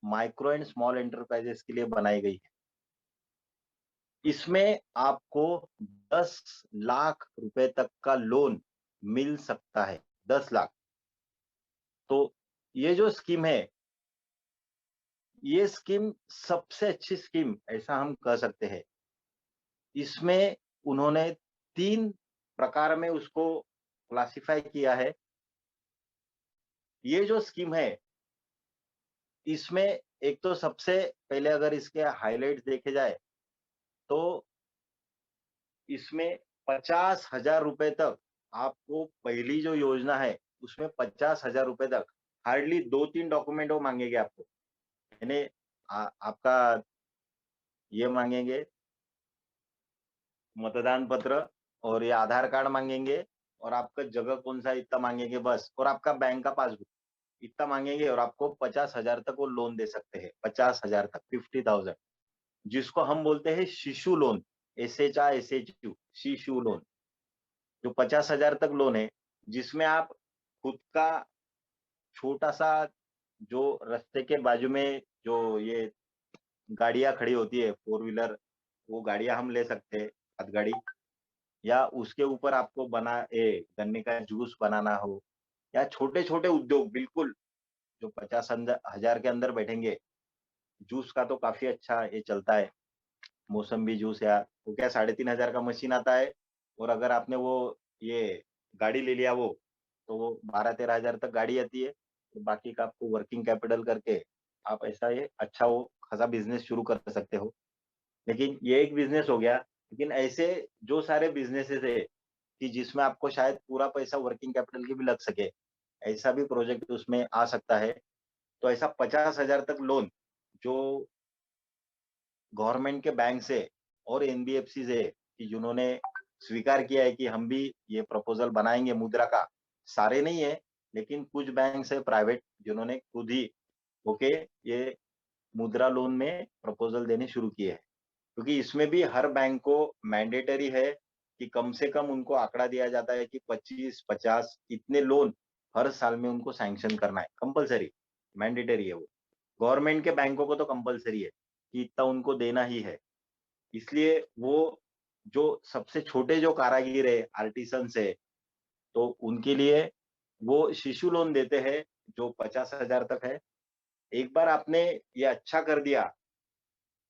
micro and small enterprises के लिए बनाई गई है। इसमें आपको 10 लाख रुपए तक का लोन मिल सकता है। 10 लाख। तो ये जो स्कीम है, ये स्कीम सबसे अच्छी स्कीम ऐसा हम कह सकते हैं। इसमें उन्होंने 3 प्रकार में उसको क्लासिफाई किया है। ये जो स्कीम है, इसमें एक तो सबसे पहले अगर इसके हाइलाइट्स देखे जाए तो इसमें 50,000 रुपए तक आपको, पहली जो योजना है उसमें 50,000 रुपए तक, हार्डली 2-3 डॉक्यूमेंट वो मांगेंगे आपको। यानी आपका ये मांगेंगे मतदान पत्र, और ये आधार कार्ड मांगेंगे, और आपका जगह कौन सा इतना मांगेंगे बस, और आपका बैंक का पासबुक इतना मांगेंगे, और आपको 50,000 तक वो लोन दे सकते हैं। 50,000 तक, 50,000, जिसको हम बोलते हैं शिशु लोन। SHISHU, शिशु लोन। जो 50,000 तक लोन है, जिसमें आप खुद का छोटा सा, जो रास्ते के बाजू में जो ये गाड़ियां खड़ी होती है 4 व्हीलर, वो गाड़ियां हम ले सकते हैं, हाथ गाड़ी, या उसके ऊपर आपको गन्ने का जूस बनाना हो, या छोटे छोटे उद्योग बिल्कुल जो 50,000 के अंदर बैठेंगे। जूस का तो काफी अच्छा ये चलता है, मौसम्बी जूस, या वो क्या 3,500 का मशीन आता है, और अगर आपने वो ये गाड़ी ले लिया वो, तो वो 12-13 हजार तक गाड़ी आती है। तो बाकी का आपको वर्किंग कैपिटल करके आप ऐसा ये अच्छा वो खासा बिजनेस शुरू कर सकते हो। लेकिन ये एक बिजनेस हो गया। लेकिन ऐसे जो सारे बिजनेसेस है कि जिसमें आपको शायद पूरा पैसा वर्किंग कैपिटल की भी लग सके, ऐसा भी प्रोजेक्ट उसमें आ सकता है। तो ऐसा 50,000 तक लोन जो गवर्नमेंट के बैंक से और NBFC से, कि जिन्होंने स्वीकार किया है कि हम भी ये प्रपोजल बनाएंगे मुद्रा का। सारे नहीं है, लेकिन कुछ बैंक है प्राइवेट, जिन्होंने खुद ही ओके ये मुद्रा लोन में प्रपोजल देने शुरू किए हैं। क्योंकि इसमें भी हर बैंक को मैंडेटरी है कि कम से कम उनको आंकड़ा दिया जाता है कि 25-50 इतने लोन हर साल में उनको सैंक्शन करना है। कंपलसरी, मैंडेटरी है वो। गवर्नमेंट के बैंकों को तो कंपलसरी है कि इतना उनको देना ही है। इसलिए वो जो सबसे छोटे जो कारागिर है, आर्टिसन है, तो उनके लिए वो शिशु लोन देते हैं जो 50,000 तक है। एक बार आपने ये अच्छा कर दिया,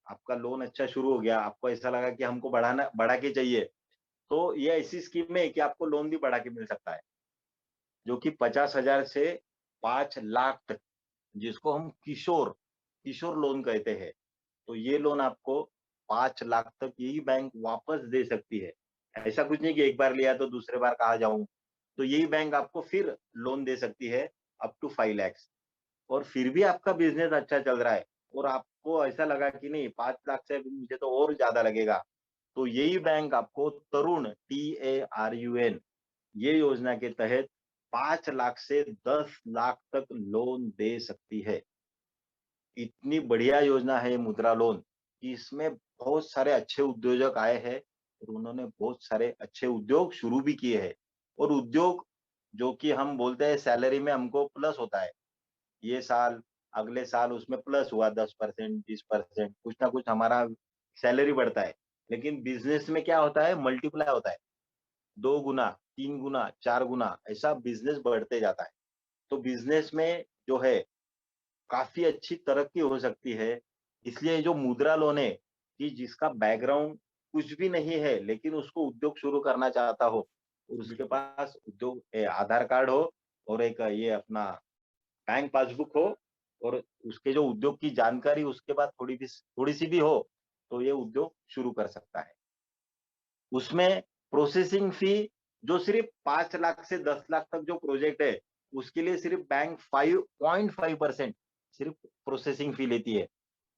आपका लोन अच्छा शुरू हो गया, आपको ऐसा लगा कि हमको बढ़ा के चाहिए, तो ये ऐसी स्कीम है कि आपको लोन भी बढ़ा के मिल सकता है, जो कि 50,000 से 5 लाख तक, जिसको हम किशोर किशोर लोन कहते हैं। तो ये लोन आपको 5 लाख तक यही बैंक वापस दे सकती है। ऐसा कुछ नहीं कि एक बार लिया तो दूसरे बार कहाँ जाऊं। तो यही बैंक आपको फिर लोन दे सकती है अप टू 5 लाख। और फिर भी आपका बिजनेस अच्छा चल रहा है और आपको ऐसा लगा कि नहीं 5 लाख से मुझे तो और ज्यादा लगेगा, तो यही बैंक आपको तरुण TARUN ये योजना के तहत 5 लाख से 10 लाख तक लोन दे सकती है। इतनी बढ़िया योजना है ये मुद्रा लोन कि इसमें बहुत सारे अच्छे उद्योजक आए हैं और उन्होंने बहुत सारे अच्छे उद्योग शुरू भी किए हैं। और उद्योग जो कि हम बोलते हैं सैलरी में हमको प्लस होता है, ये साल अगले साल उसमें प्लस हुआ 10%, 20%, कुछ ना कुछ हमारा सैलरी बढ़ता है। लेकिन बिजनेस में क्या होता है, मल्टीप्लाई होता है, 2 गुना, 3 गुना, 4 गुना ऐसा बिजनेस बढ़ते जाता है। तो बिजनेस में जो है काफ़ी अच्छी तरक्की हो सकती है। इसलिए जो मुद्रा लोन है कि जिसका बैकग्राउंड कुछ भी नहीं है, लेकिन उसको उद्योग शुरू करना चाहता हो और उसके
बिल्कुल।
पास उद्योग आधार कार्ड हो और एक ये अपना बैंक पासबुक हो और उसके जो उद्योग की जानकारी उसके बाद थोड़ी-सी भी हो, तो ये उद्योग शुरू कर सकता है। उसमें प्रोसेसिंग फी जो सिर्फ 5 लाख से 10 लाख तक जो प्रोजेक्ट है, उसके लिए सिर्फ बैंक 5.5% सिर्फ प्रोसेसिंग फी लेती है।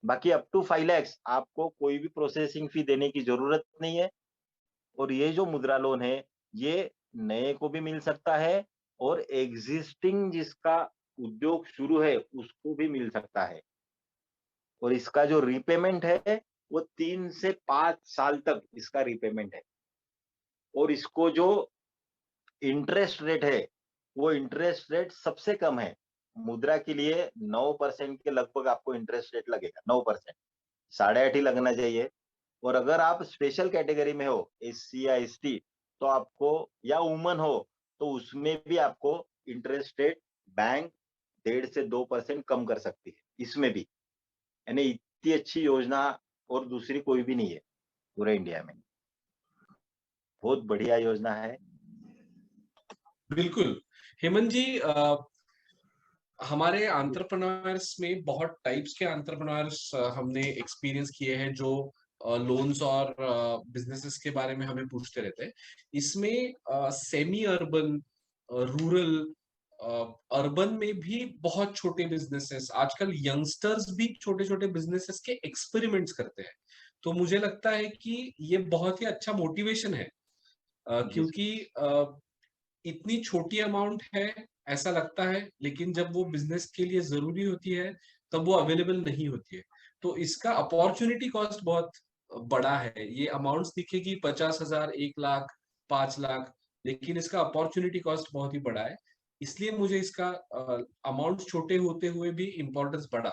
बाकी अप टू 5 लैक्स आपको कोई भी प्रोसेसिंग फी देने की ज़रूरत नहीं है और ये जो मुद्रा लोन है, ये नए को भी मिल सकता है और एक्जिस्टिंग जिसका उद्योग शुरू है, उसको भी मिल सकता है। और इसका जो रीपेमेंट है, वो 3 से 5 साल तक इसका रीपेमेंट है। और इसको जो इंटरेस्ट रेट है, वो इंटरेस्ट रेट सबसे कम है। मुद्रा के लिए 9% के लगभग आपको इंटरेस्ट रेट लगेगा, 9%, 8.5 ही लगना चाहिए। और अगर आप स्पेशल कैटेगरी में हो, SC या ST, तो आपको या वुमन हो, तो उसमें भी आपको इंटरेस्ट रेट बैंक 1.5 से 2% कम कर सकती है, इसमें भी। यानी इतनी अच्छी योजना और दूसरी कोई भी नहीं है पूरे इंडिया में। बहुत बढ़िया योजना है।
बिल्कुल। हेमंत जी, हमारे एंटरप्रेन्योर्स में बहुत टाइप्स के एंटरप्रेन्योर्स हमने एक्सपीरियंस किए हैं जो लोन्स और बिजनेसेस के बारे में हमें पूछते रहते हैं। इसमें सेमी अर्बन, रूरल, अर्बन में भी बहुत छोटे बिजनेसेस, आजकल यंगस्टर्स भी छोटे छोटे बिजनेसेस के एक्सपेरिमेंट्स करते हैं। तो मुझे लगता है कि ये बहुत ही अच्छा मोटिवेशन है,
जी सर।
क्योंकि इतनी छोटी अमाउंट है ऐसा लगता है, लेकिन जब वो बिजनेस के लिए जरूरी होती है तब वो अवेलेबल नहीं होती है। तो इसका अपॉर्चुनिटी कॉस्ट बहुत बड़ा है। ये अमाउंट्स दिखेगी 50,000, 1 लाख, 5 लाख, लेकिन इसका अपॉर्चुनिटी कॉस्ट बहुत ही बड़ा है। इसलिए मुझे इसका अमाउंट छोटे होते हुए भी इम्पोर्टेंस बड़ा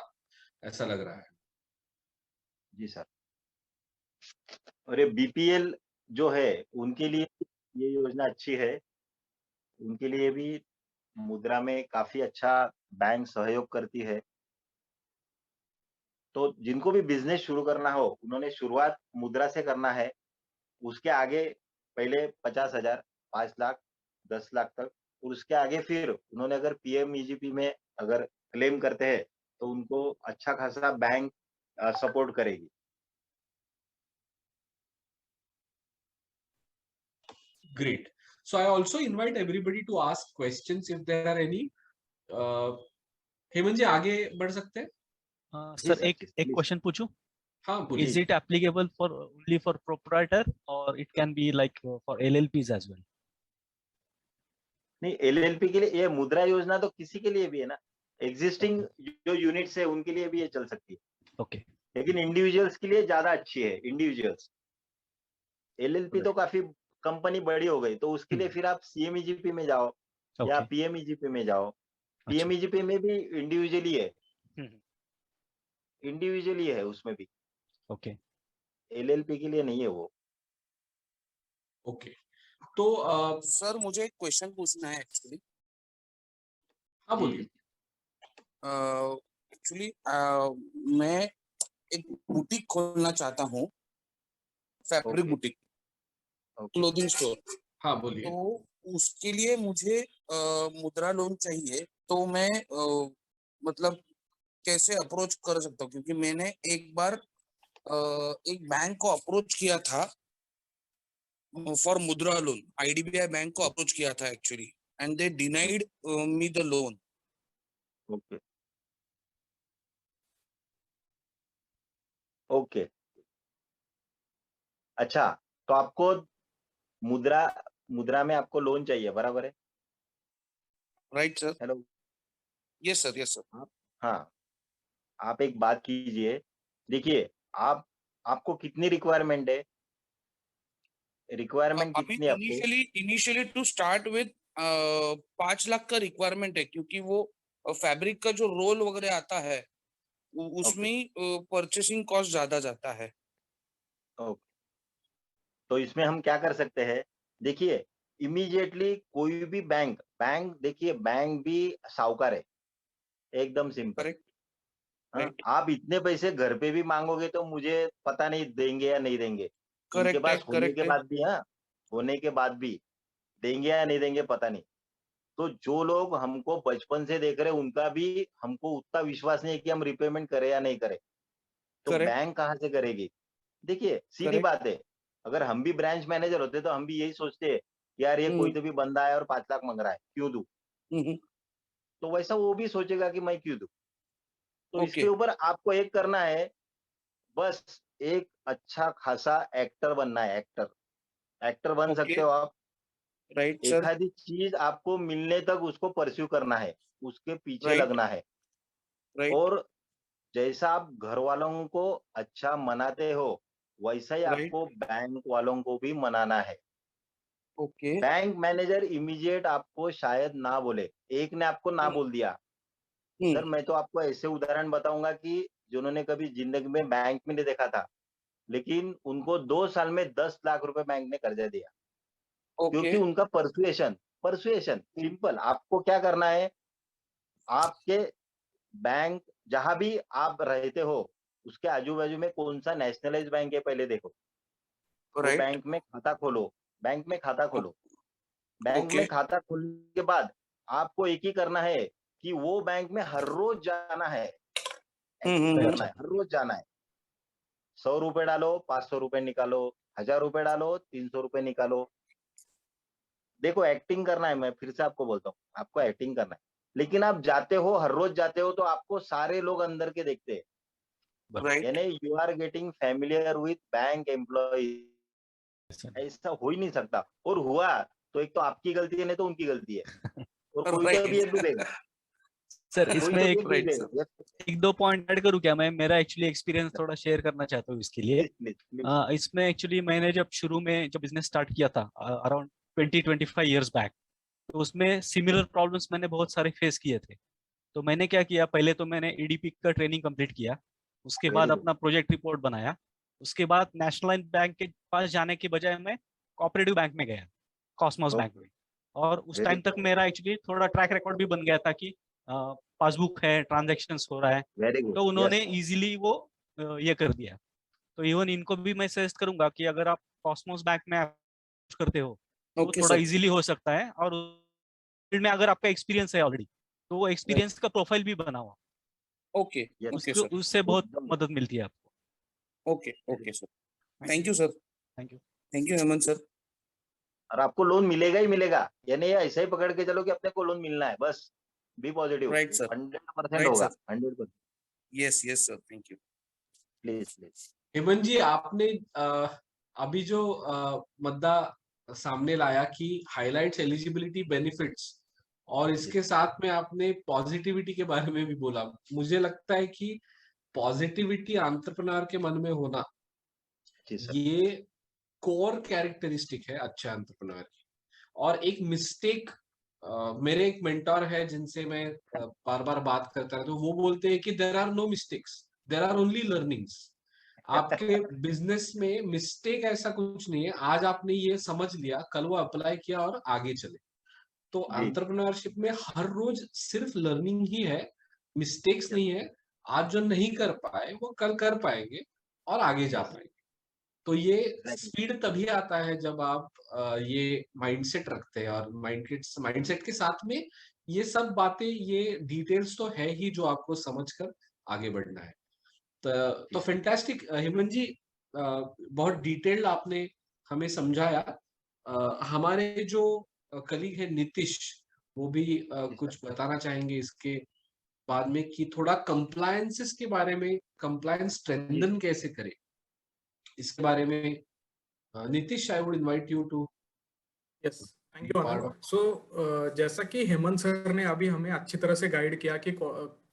ऐसा लग रहा है।
जी सर। और ये BPL जो है, उनके लिए ये योजना अच्छी है। उनके लिए भी मुद्रा में काफ़ी अच्छा बैंक सहयोग करती है। तो जिनको भी बिज़नेस शुरू करना हो, उन्होंने शुरुआत मुद्रा से करना है। उसके आगे पहले 50,000, 5 लाख, 10 लाख तक और उसके आगे फिर उन्होंने अगर PMEGP में अगर क्लेम करते हैं, तो उनको अच्छा खासा बैंक सपोर्ट करेगी।
Great. So I also invite everybody to ask questions if there are any. Hemant ji, आगे बढ़ सकते हैं?
जी
सर
सर,
एक
जी
एक
प्लीज़।
क्वेश्चन पूछूं?
हाँ,
जी,
बोलिए।
Is it applicable for only for proprietor or it can be like for LLPs as well?
नहीं, LLP के लिए ये मुद्रा योजना तो किसी के लिए भी है ना। Existing
Okay.
जो यूनिट्स है उनके लिए भी ये चल सकती है।
Okay.
लेकिन इंडिविजुअल्स के लिए ज़्यादा अच्छी है, इंडिविजुअल्स। LLP तो
Right.
काफ़ी कंपनी बड़ी हो गई, तो उसके लिए
हम्म,
फिर आप CMEGP में जाओ या
Okay.
PMEGP में जाओ।
अच्छा.
PMEGP में भी इंडिविजुअली है,
हम्म,
इंडिविजुअली है उसमें भी।
Okay.
LLP के लिए नहीं है वो।
ओके। तो
सर मुझे एक क्वेश्चन पूछना है एक्चुअली।
हाँ,
जी,
बोलिए।
जी।
एक्चुअली मैं एक बुटीक खोलना चाहता हूँ, fabric
okay,
boutique,
okay.
Clothing store.
हाँ, बोलिए।
तो उसके लिए मुझे मुद्रा लोन चाहिए। तो मैं मतलब कैसे अप्रोच कर सकता हूँ? क्योंकि मैंने एक बार एक बैंक को अप्रोच किया था फॉर मुद्रा लोन। IDBI बैंक को अप्रोच किया था actually, and they denied me the loan.
Okay. Okay, अच्छा, तो आपको मुद्रा मुद्रा में आपको लोन चाहिए, बराबर है?
Right sir.
Hello,
yes sir, yes sir.
आप, हाँ, आप एक बात कीजिए, देखिए, आप आपको कितनी रिक्वायरमेंट है? रिक्वायरमेंट
अभी
कितनी है आपको?
Initially to start with 5 lakh का रिक्वायरमेंट है, क्योंकि वो फैब्रिक का जो रोल वगैरह आता है
ओके,
उसमें परचेसिंग कॉस्ट ज्यादा जाता है।
ओके, तो इसमें हम क्या कर सकते हैं? देखिए, इमीडिएटली कोई भी बैंक बैंक देखिए, बैंक भी साहूकार है, एकदम सिंपल।
करेक्ट।
हाँ,
राइट।
आप इतने पैसे घर पे भी मांगोगे तो मुझे पता नहीं देंगे या नहीं देंगे। उनके
करेक्ट है,
पास होने
करेक्ट
के
है।
बाद भी, हाँ, होने के बाद भी देंगे या नहीं देंगे पता नहीं। तो जो लोग हमको बचपन से देख रहे हैं, उनका भी हमको उतना विश्वास नहीं है कि हम रिपेमेंट करें या नहीं करें। तो
करेक्ट,
बैंक कहाँ से करेगी? देखिए, सीधी
करेक्ट।
बात है, अगर हम भी ब्रांच मैनेजर होते तो हम भी यही सोचते हैं, यार ये कोई
हम्म,
तो भी बंदा है और 5 लाख मांग रहा है, क्यों दूं?
हम्म।
तो वैसा वो भी सोचेगा कि मैं क्यों दूं। तो इसके
ओके,
ऊपर आपको एक करना है, बस एक अच्छा खासा एक्टर बनना है, एक्टर। एक्टर बन
ओके।
सकते हो आप।
Right sir.
एखादी चीज आपको मिलने तक उसको परस्यू करना है, उसके पीछे
राइट,
लगना है।
राइट,
और जैसा आप घर वालों को अच्छा मनाते हो, वैसा ही
राइट।
आपको बैंक वालों को भी मनाना है।
ओके।
बैंक मैनेजर इमीडिएट आपको शायद ना बोले, एक ने आपको ना
हम्म,
बोल दिया। सर, मैं तो आपको ऐसे उदाहरण बताऊंगा कि जिन्होंने कभी जिंदगी में बैंक में नहीं देखा था, लेकिन उनको 2 साल में 10 लाख रुपए बैंक ने कर्जा दिया,
ओके।
क्योंकि उनका परसुएशन परसुएशन
हम्म,
सिंपल। आपको क्या करना है, आपके बैंक जहां भी आप रहते हो, उसके आजू बाजू में कौन सा नेशनलाइज बैंक है पहले देखो। वो
राइट।
बैंक में खाता खोलो, बैंक में खाता खोलो। Bank
okay.
में खाता खोलने के बाद आपको एक ही करना है कि वो बैंक में हर रोज जाना है, एक्टिंग
हम्म।
करना
अच्छा।
है, हर रोज जाना है। 100 रुपए डालो, 500 रुपए निकालो, 1000 रुपए डालो, 300 रुपए निकालो। देखो, एक्टिंग करना है, मैं फिर से आपको बोलता हूँ, आपको एक्टिंग करना है। लेकिन आप जाते हो, हर रोज जाते हो, तो आपको सारे लोग अंदर के देखते हैं,
राइट।
यानी you are getting familiar with bank employ. ऐसा हो ही नहीं सकता, और हुआ तो एक तो आपकी गलती है, नहीं तो उनकी गलती है, और कोई तो भी
राइट।
एक डूबेगा,
सर
कोई
इसमें
तो भी
एक
एक
राइट सर।
डूबेगा।
एक दो पॉइंट ऐड करूँ क्या? मैं मेरा एक्चुअली एक्सपीरियंस थोड़ा शेयर करना चाहता हूँ इसके लिए।
Please please please.
इसमें एक्चुअली मैंने जब शुरू में जब बिजनेस स्टार्ट किया था अराउंड 20-25 इयर्स बैक, तो उसमें सिमिलर प्रॉब्लम्स मैंने बहुत सारे फेस किए थे। तो मैंने क्या किया, पहले तो मैंने ईडीपी का ट्रेनिंग कंप्लीट किया, उसके
वेरी
बाद
गुड।
अपना प्रोजेक्ट रिपोर्ट बनाया। उसके बाद नेशनल बैंक के पास जाने के बजाय मैं कोऑपरेटिव बैंक में गया, कॉस्मोस बैंक
ओके,
में। और उस
वेरी
टाइम तक मेरा एक्चुअली थोड़ा ट्रैक रिकॉर्ड भी बन गया था कि पासबुक है, ट्रांजेक्शंस हो रहा है।
वेरी गुड,
तो उन्होंने
यस।
इजीली वो ये कर दिया। तो इवन इनको भी मैं सजेस्ट करूंगा कि अगर आप कॉस्मोस बैंक में करते हो तो
ओके
थोड़ा
सर।
इजीली हो सकता है। और फील्ड में अगर आपका एक्सपीरियंस है ऑलरेडी, तो वो
राइट।
एक्सपीरियंस का प्रोफाइल भी बनाओ,
ओके,
यस,
ओके
उसको
सर।
उससे बहुत
एकदम।
मदद मिलती है आपको।
Okay, okay sir. Thank you sir.
Thank you.
Thank you Hemant sir.
और आपको लोन मिलेगा ही मिलेगा, यानी ये ऐसा ही पकड़ के चलो कि अपने को लोन मिलना है, बस। Be positive,
right sir.
100%
right
होगा,
sir.
100%।
Yes, yes sir. Thank you.
Please please.
Hemant ji, आपने अभी जो मुद्दा सामने लाया कि हाइलाइट्स एलिजिबिलिटी बेनिफिट्स, और इसके साथ में आपने पॉजिटिविटी के बारे में भी बोला। मुझे लगता है कि पॉजिटिविटी एंटरप्रेन्योर के मन में होना,
जी सर।
ये कोर कैरेक्टरिस्टिक है अच्छे एंटरप्रेन्योर की। और एक मिस्टेक, मेरे एक मेंटोर है जिनसे मैं बार बार बात करता रहता हूँ, वो बोलते हैं कि there are no mistakes, there are only learnings. आपके बिजनेस में मिस्टेक ऐसा कुछ नहीं है। आज आपने ये समझ लिया, कल वो अप्लाई किया और आगे चले। तो
जी,
एंटरप्रेन्योरशिप में हर रोज सिर्फ लर्निंग ही है, मिस्टेक्स नहीं है। आज जो नहीं कर पाए वो कल कर पाएंगे और आगे जा
यस,
पाएंगे। तो ये
एग्जैक्टली।
स्पीड तभी आता है जब आप ये माइंडसेट रखते हैं, और माइंडसेट के साथ में ये सब बातें, ये डिटेल्स तो है ही जो आपको समझकर आगे बढ़ना है। तो फैंटास्टिक हेमंत जी, बहुत डिटेल्ड आपने हमें समझाया। हमारे जो कलीग है नीतीश, वो भी
जी सर।
कुछ बताना चाहेंगे इसके बाद में कि थोड़ा कंप्लायंसेस के बारे में, कंप्लायंस स्ट्रेंथन कैसे करें, इसके बारे में Nitish, I would invite you to
yes, thank
be
you
part
Anand.
Of.
So जैसा कि हेमंत सर ने अभी हमें अच्छी तरह से गाइड किया कि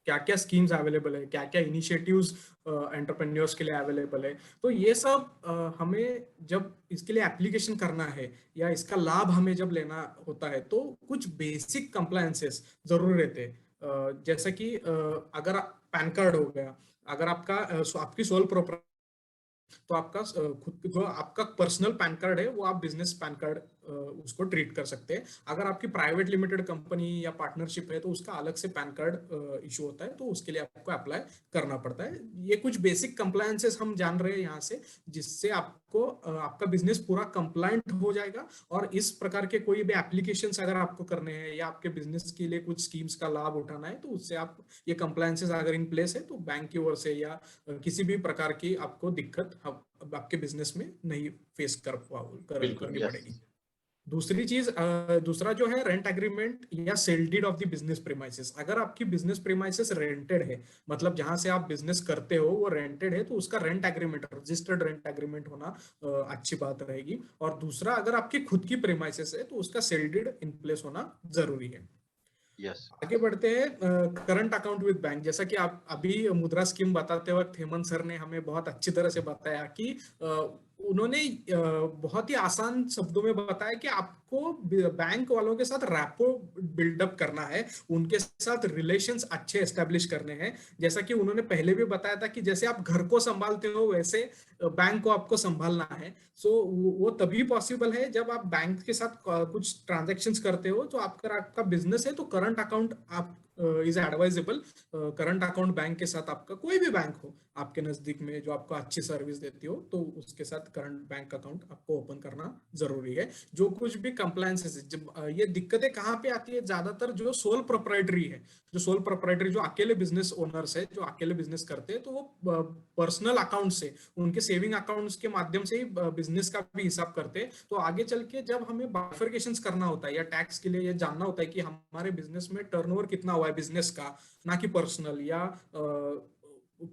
क्या क्या स्कीम्स अवेलेबल है, क्या क्या इनिशिएटिव्स एंटरप्रेन्योर्स के लिए अवेलेबल है, तो ये सब हमें जब इसके लिए एप्लीकेशन करना है या इसका लाभ हमें जब लेना होता है तो कुछ बेसिक कंप्लायंसेस जरूर रहते हैं। जैसा कि अगर पैन कार्ड हो गया, अगर आपका आपकी सोल प्रॉपर्टी, तो आपका खुद जो आपका पर्सनल पैन कार्ड है वो आप बिजनेस पैन कार्ड उसको ट्रीट कर सकते हैं। अगर आपकी प्राइवेट लिमिटेड कंपनी या पार्टनरशिप है तो उसका अलग से पैन कार्ड इशू होता है, तो उसके लिए आपको अप्लाई करना पड़ता है। ये कुछ बेसिक कंप्लायंसेस हम जान रहे हैं यहाँ से, जिससे आपको आपका बिजनेस पूरा कंप्लायंट हो जाएगा। और इस प्रकार के कोई भी एप्लीकेशंस अगर आपको करने हैं या आपके बिजनेस के लिए कुछ स्कीम्स का लाभ उठाना है, तो उससे आप ये कंप्लायंसेस अगर इन प्लेस है तो बैंक की ओर से या किसी भी प्रकार की आपको दिक्कत आपके बिजनेस में नहीं फेस
बिल्कुल,
करनी
यस,
पड़ेगी। दूसरी चीज, दूसरा जो है रेंट एग्रीमेंट या sale deed of the business premises. अगर आपकी बिजनेस प्रीमाइसेस रेंटेड है, मतलब जहां से आप बिजनेस करते हो वो रेंटेड है, तो उसका rent agreement, registered rent agreement होना अच्छी बात रहेगी। और दूसरा, अगर आपकी खुद की प्रीमाइसेस है तो उसका सेल डीड इन प्लेस होना जरूरी है।
यस,
आगे बढ़ते हैं, करंट अकाउंट विद बैंक। जैसा कि आप अभी मुद्रा स्कीम बताते वक्त हेमंत सर ने हमें बहुत अच्छी तरह से बताया कि उन्होंने बहुत ही आसान शब्दों में बताया कि आपको बैंक वालों के साथ रैपो बिल्डअप करना है, उनके साथ रिलेशंस अच्छे एस्टेब्लिश करने हैं। जैसा कि उन्होंने पहले भी बताया था कि जैसे आप घर को संभालते हो वैसे बैंक को आपको संभालना है। सो वो तभी पॉसिबल है जब आप बैंक के साथ कुछ ट्रांजैक्शंस करते हो। तो आपका बिजनेस है तो करंट अकाउंट आप is advisable. Current account bank के साथ, आपका कोई भी बैंक हो आपके नजदीक में जो आपको अच्छी सर्विस देती हो, तो उसके साथ करंट बैंक अकाउंट आपको ओपन करना जरूरी है। जो कुछ भी कंप्लायंसेस है, जब ये दिक्कतें कहाँ पे आती है, ज्यादातर जो सोल प्रोप्राइटरी है, जो अकेले बिजनेस ओनर्स है, जो अकेले बिजनेस करते हैं, तो वो पर्सनल अकाउंट से, उनके सेविंग अकाउंट्स के माध्यम से ही बिजनेस का भी हिसाब करते हैं। तो आगे चल के जब हमें बाइफरकेशंस करना होता है या टैक्स के लिए ये जानना होता है कि हमारे बिजनेस में टर्नओवर कितना हुआ है बिजनेस का, ना कि पर्सनल, या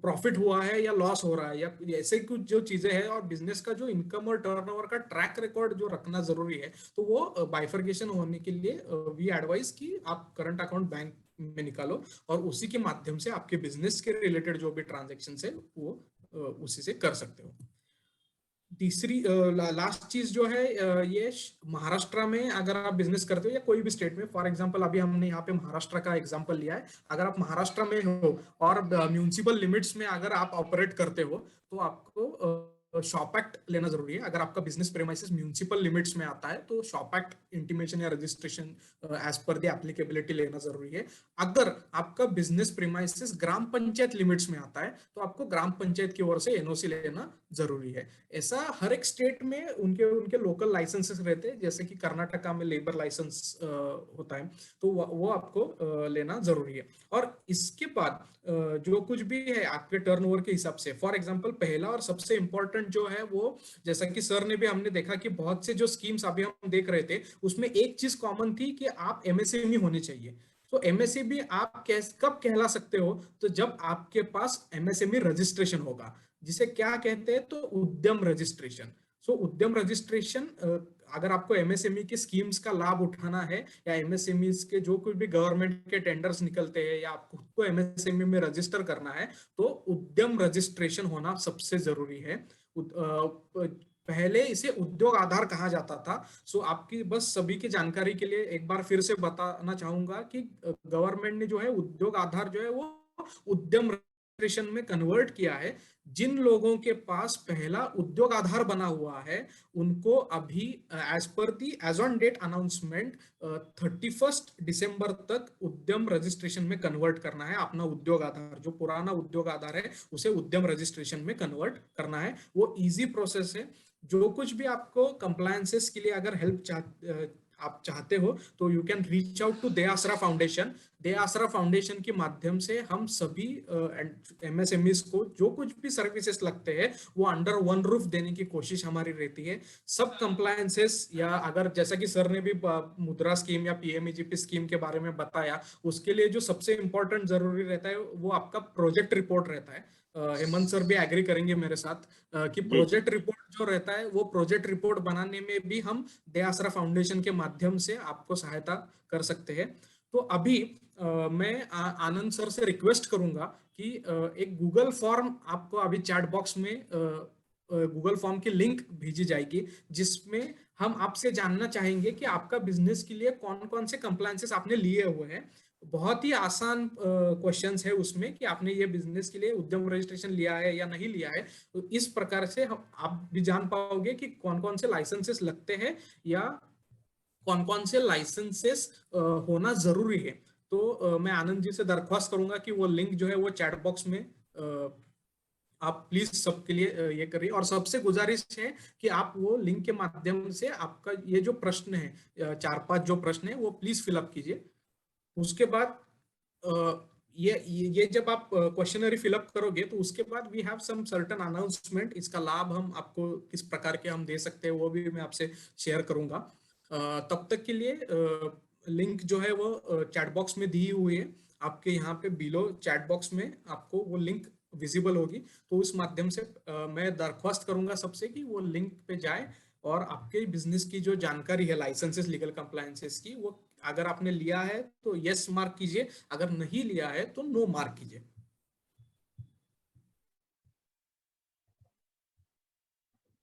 प्रॉफिट हुआ है या लॉस हो रहा है, या ऐसे कुछ जो चीजें हैं, और बिजनेस का जो इनकम और टर्नओवर का ट्रैक रिकॉर्ड जो रखना जरूरी है, तो वो बाइफरकेशन होने के लिए वी एडवाइस कि आप करंट अकाउंट बैंक में निकालो और उसी के माध्यम से आपके बिजनेस के रिलेटेड जो भी ट्रांजेक्शन है वो उसी से कर सकते हो। तीसरी लास्ट चीज जो है, ये महाराष्ट्र में अगर आप बिजनेस करते हो या कोई भी स्टेट में, फॉर एग्जांपल अभी हमने यहाँ पे महाराष्ट्र का एग्जांपल लिया है। अगर आप महाराष्ट्र में हो और म्यूनिसिपल लिमिट्स में अगर आप ऑपरेट करते हो, तो आपको शॉप एक्ट लेना जरूरी है। अगर आपका बिजनेस प्रेमाइसेस म्यूनिसिपल लिमिट्स में आता है तो शॉप एक्ट इंटीमेशन या registration as per the applicability लेना जरूरी है। अगर आपका business premises gram panchayat limits में आता है तो आपको ग्राम पंचायत की ओर से एनओसी लेना जरूरी है। ऐसा हर एक स्टेट में उनके उनके लोकल लाइसेंसेस रहते हैं। जैसे कि कर्नाटका में लेबर लाइसेंस होता है, तो वो आपको लेना जरूरी है। और इसके बाद जो कुछ भी है आपके टर्नओवर के हिसाब से, फॉर एग्जांपल पहला और सबसे इंपॉर्टेंट जो है वो, जैसा कि सर ने भी, हमने देखा कि बहुत से जो स्कीम्स अभी हम देख रहे थे उसमें एक चीज कॉमन थी कि आप एमएसएमई होने चाहिए। तो एमएसएमई आप कब कहला सकते हो, तो जब आपके पास एमएसएमई रजिस्ट्रेशन होगा, जिसे क्या कहते हैं, तो उद्यम रजिस्ट्रेशन। सो उद्यम रजिस्ट्रेशन, अगर आपको एमएसएमई की स्कीम्स का लाभ उठाना है या एमएसएमई के जो कोई भी गवर्नमेंट के टेंडर्स निकलते हैं या आपको खुद को एमएसएमई में रजिस्टर करना है, तो उद्यम रजिस्ट्रेशन होना सबसे जरूरी है। पहले इसे उद्योग आधार कहा जाता था। सो आपकी बस सभी की जानकारी के लिए एक बार फिर से बताना चाहूंगा कि गवर्नमेंट ने जो है उद्योग आधार जो है वो उद्यम रजिस्ट्रेशन में कन्वर्ट किया है। जिन लोगों के पास पहला उद्योग आधार बना हुआ है उनको अभी एज ऑन डेट अनाउंसमेंट 31 दिसंबर तक उद्यम रजिस्ट्रेशन में कन्वर्ट करना है। अपना उद्योग आधार, जो पुराना उद्योग आधार है, उसे उद्यम रजिस्ट्रेशन में कन्वर्ट करना है। वो इजी प्रोसेस है। जो कुछ भी आपको कंप्लायंसेस के लिए अगर हेल्प आप चाहते हो तो you can reach out to the Aasra foundation. They Aasra foundation के माध्यम से हम सभी MSMEs को जो कुछ भी सर्विसेज लगते हैं वो अंडर वन रूफ देने की कोशिश हमारी रहती है। सब कंप्लायंसेस, या अगर जैसा कि सर ने भी मुद्रा स्कीम या PMEGP स्कीम के बारे में बताया, उसके लिए जो सबसे इंपॉर्टेंट जरूरी रहता है वो आपका प्रोजेक्ट रिपोर्ट रहता है। हेमंत सर भी एग्री करेंगे मेरे साथ कि प्रोजेक्ट रिपोर्ट जो रहता है वो प्रोजेक्ट रिपोर्ट बनाने में भी हम दे आसरा फाउंडेशन के माध्यम से आपको सहायता कर सकते हैं। तो अभी मैं आनंद सर से रिक्वेस्ट करूंगा कि एक गूगल फॉर्म आपको अभी चैट बॉक्स में गूगल फॉर्म की लिंक भेजी जाएगी, जिसमें हम आपसे जानना चाहेंगे कि आपका बिजनेस के लिए कौन कौन से कंप्लायंसेस आपने लिए हुए हैं। बहुत ही आसान क्वेश्चंस है उसमें कि आपने ये बिजनेस के लिए उद्यम रजिस्ट्रेशन लिया है या नहीं लिया है। तो इस प्रकार से आप भी जान पाओगे कि कौन कौन से लाइसेंसेस लगते हैं या कौन कौन से लाइसेंसेस होना जरूरी है। तो मैं आनंद जी से दरख्वास्त करूंगा कि वो लिंक जो है वो चैट बॉक्स में आप प्लीज सबके लिए ये करिए, और सबसे गुजारिश है कि आप वो लिंक के माध्यम से आपका ये जो प्रश्न है 4-5 जो प्रश्न है वो प्लीज फिलअप कीजिए। उसके बाद ये जब आप क्वेश्चनरी फिलअप करोगे तो उसके बाद we have some certain announcement. इसका लाभ हम आपको किस प्रकार के हम दे सकते हैं वो भी मैं आपसे शेयर करूंगा। तब तक के लिए लिंक जो है वो चैट बॉक्स में दी हुई है आपके यहाँ पे बिलो चैट बॉक्स में आपको वो लिंक विजिबल होगी। तो उस माध्यम से मैं दरख्वास्त करूंगा सबसे कि वो लिंक पे जाए और आपके बिजनेस की जो जानकारी है लाइसेंसेस लीगल कंप्लायंसेस की, वो अगर आपने लिया है तो यस मार्क कीजिए, अगर नहीं लिया है तो नो मार्क कीजिए।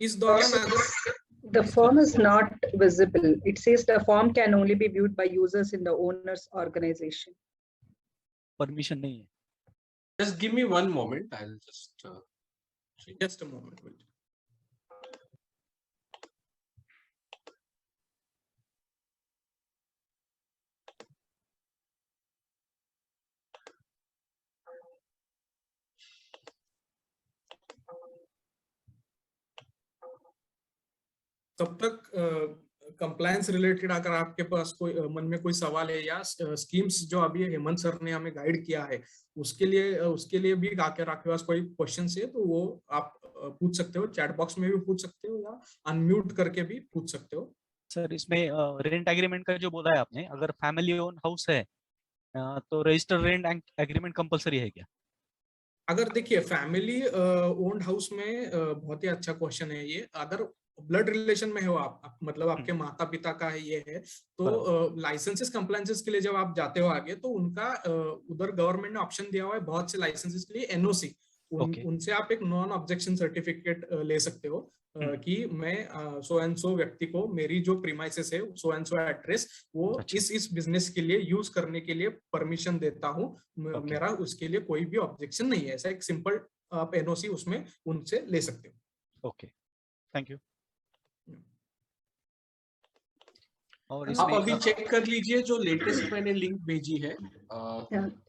इस दौरान अगर
The form is not visible. It says the form can only be viewed by users in the owner's organization.
Permission नहीं है।
Just give me one moment. I'll just
just a moment. तब तक कंप्लायंस रिलेटेड अगर आपके पास कोई मन में कोई सवाल है या स्कीम्स जो अभी हेमंत सर ने हमें गाइड किया है उसके लिए भी आकर आपके पास कोई क्वेश्चन है तो वो आप पूछ सकते हो, चैट बॉक्स में भी पूछ सकते हो या अनम्यूट करके भी पूछ सकते हो।
सर इसमें रेंट एग्रीमेंट का जो बोला है आपने, अगर फैमिली ओन हाउस है तो रजिस्टर रेंट एग्रीमेंट कंपलसरी है क्या?
अगर देखिए फैमिली ओन्ड हाउस में बहुत ही अच्छा क्वेश्चन है ये। अगर ब्लड रिलेशन में हो आप मतलब आपके माता पिता का है ये है तो लाइसेंसेस कंप्लायंसेस के लिए जब आप जाते हो आगे तो उनका उधर गवर्नमेंट ने ऑप्शन दिया हुआ है बहुत से लाइसेंसेस के लिए NOC, उनसे आप एक नॉन ऑब्जेक्शन सर्टिफिकेट ले सकते हो कि मैं सो एंड सो व्यक्ति को मेरी जो प्रीमाइसेस है सो एंड सो एड्रेस वो इस बिजनेस के लिए यूज करने के लिए परमिशन देता हूँ, मेरा उसके लिए कोई भी ऑब्जेक्शन नहीं है। ऐसा एक सिंपल आप NOC उसमें उनसे ले सकते हो।
Okay, thank you. और
आप अभी चेक कर लीजिए जो लेटेस्ट मैंने लिंक भेजी है।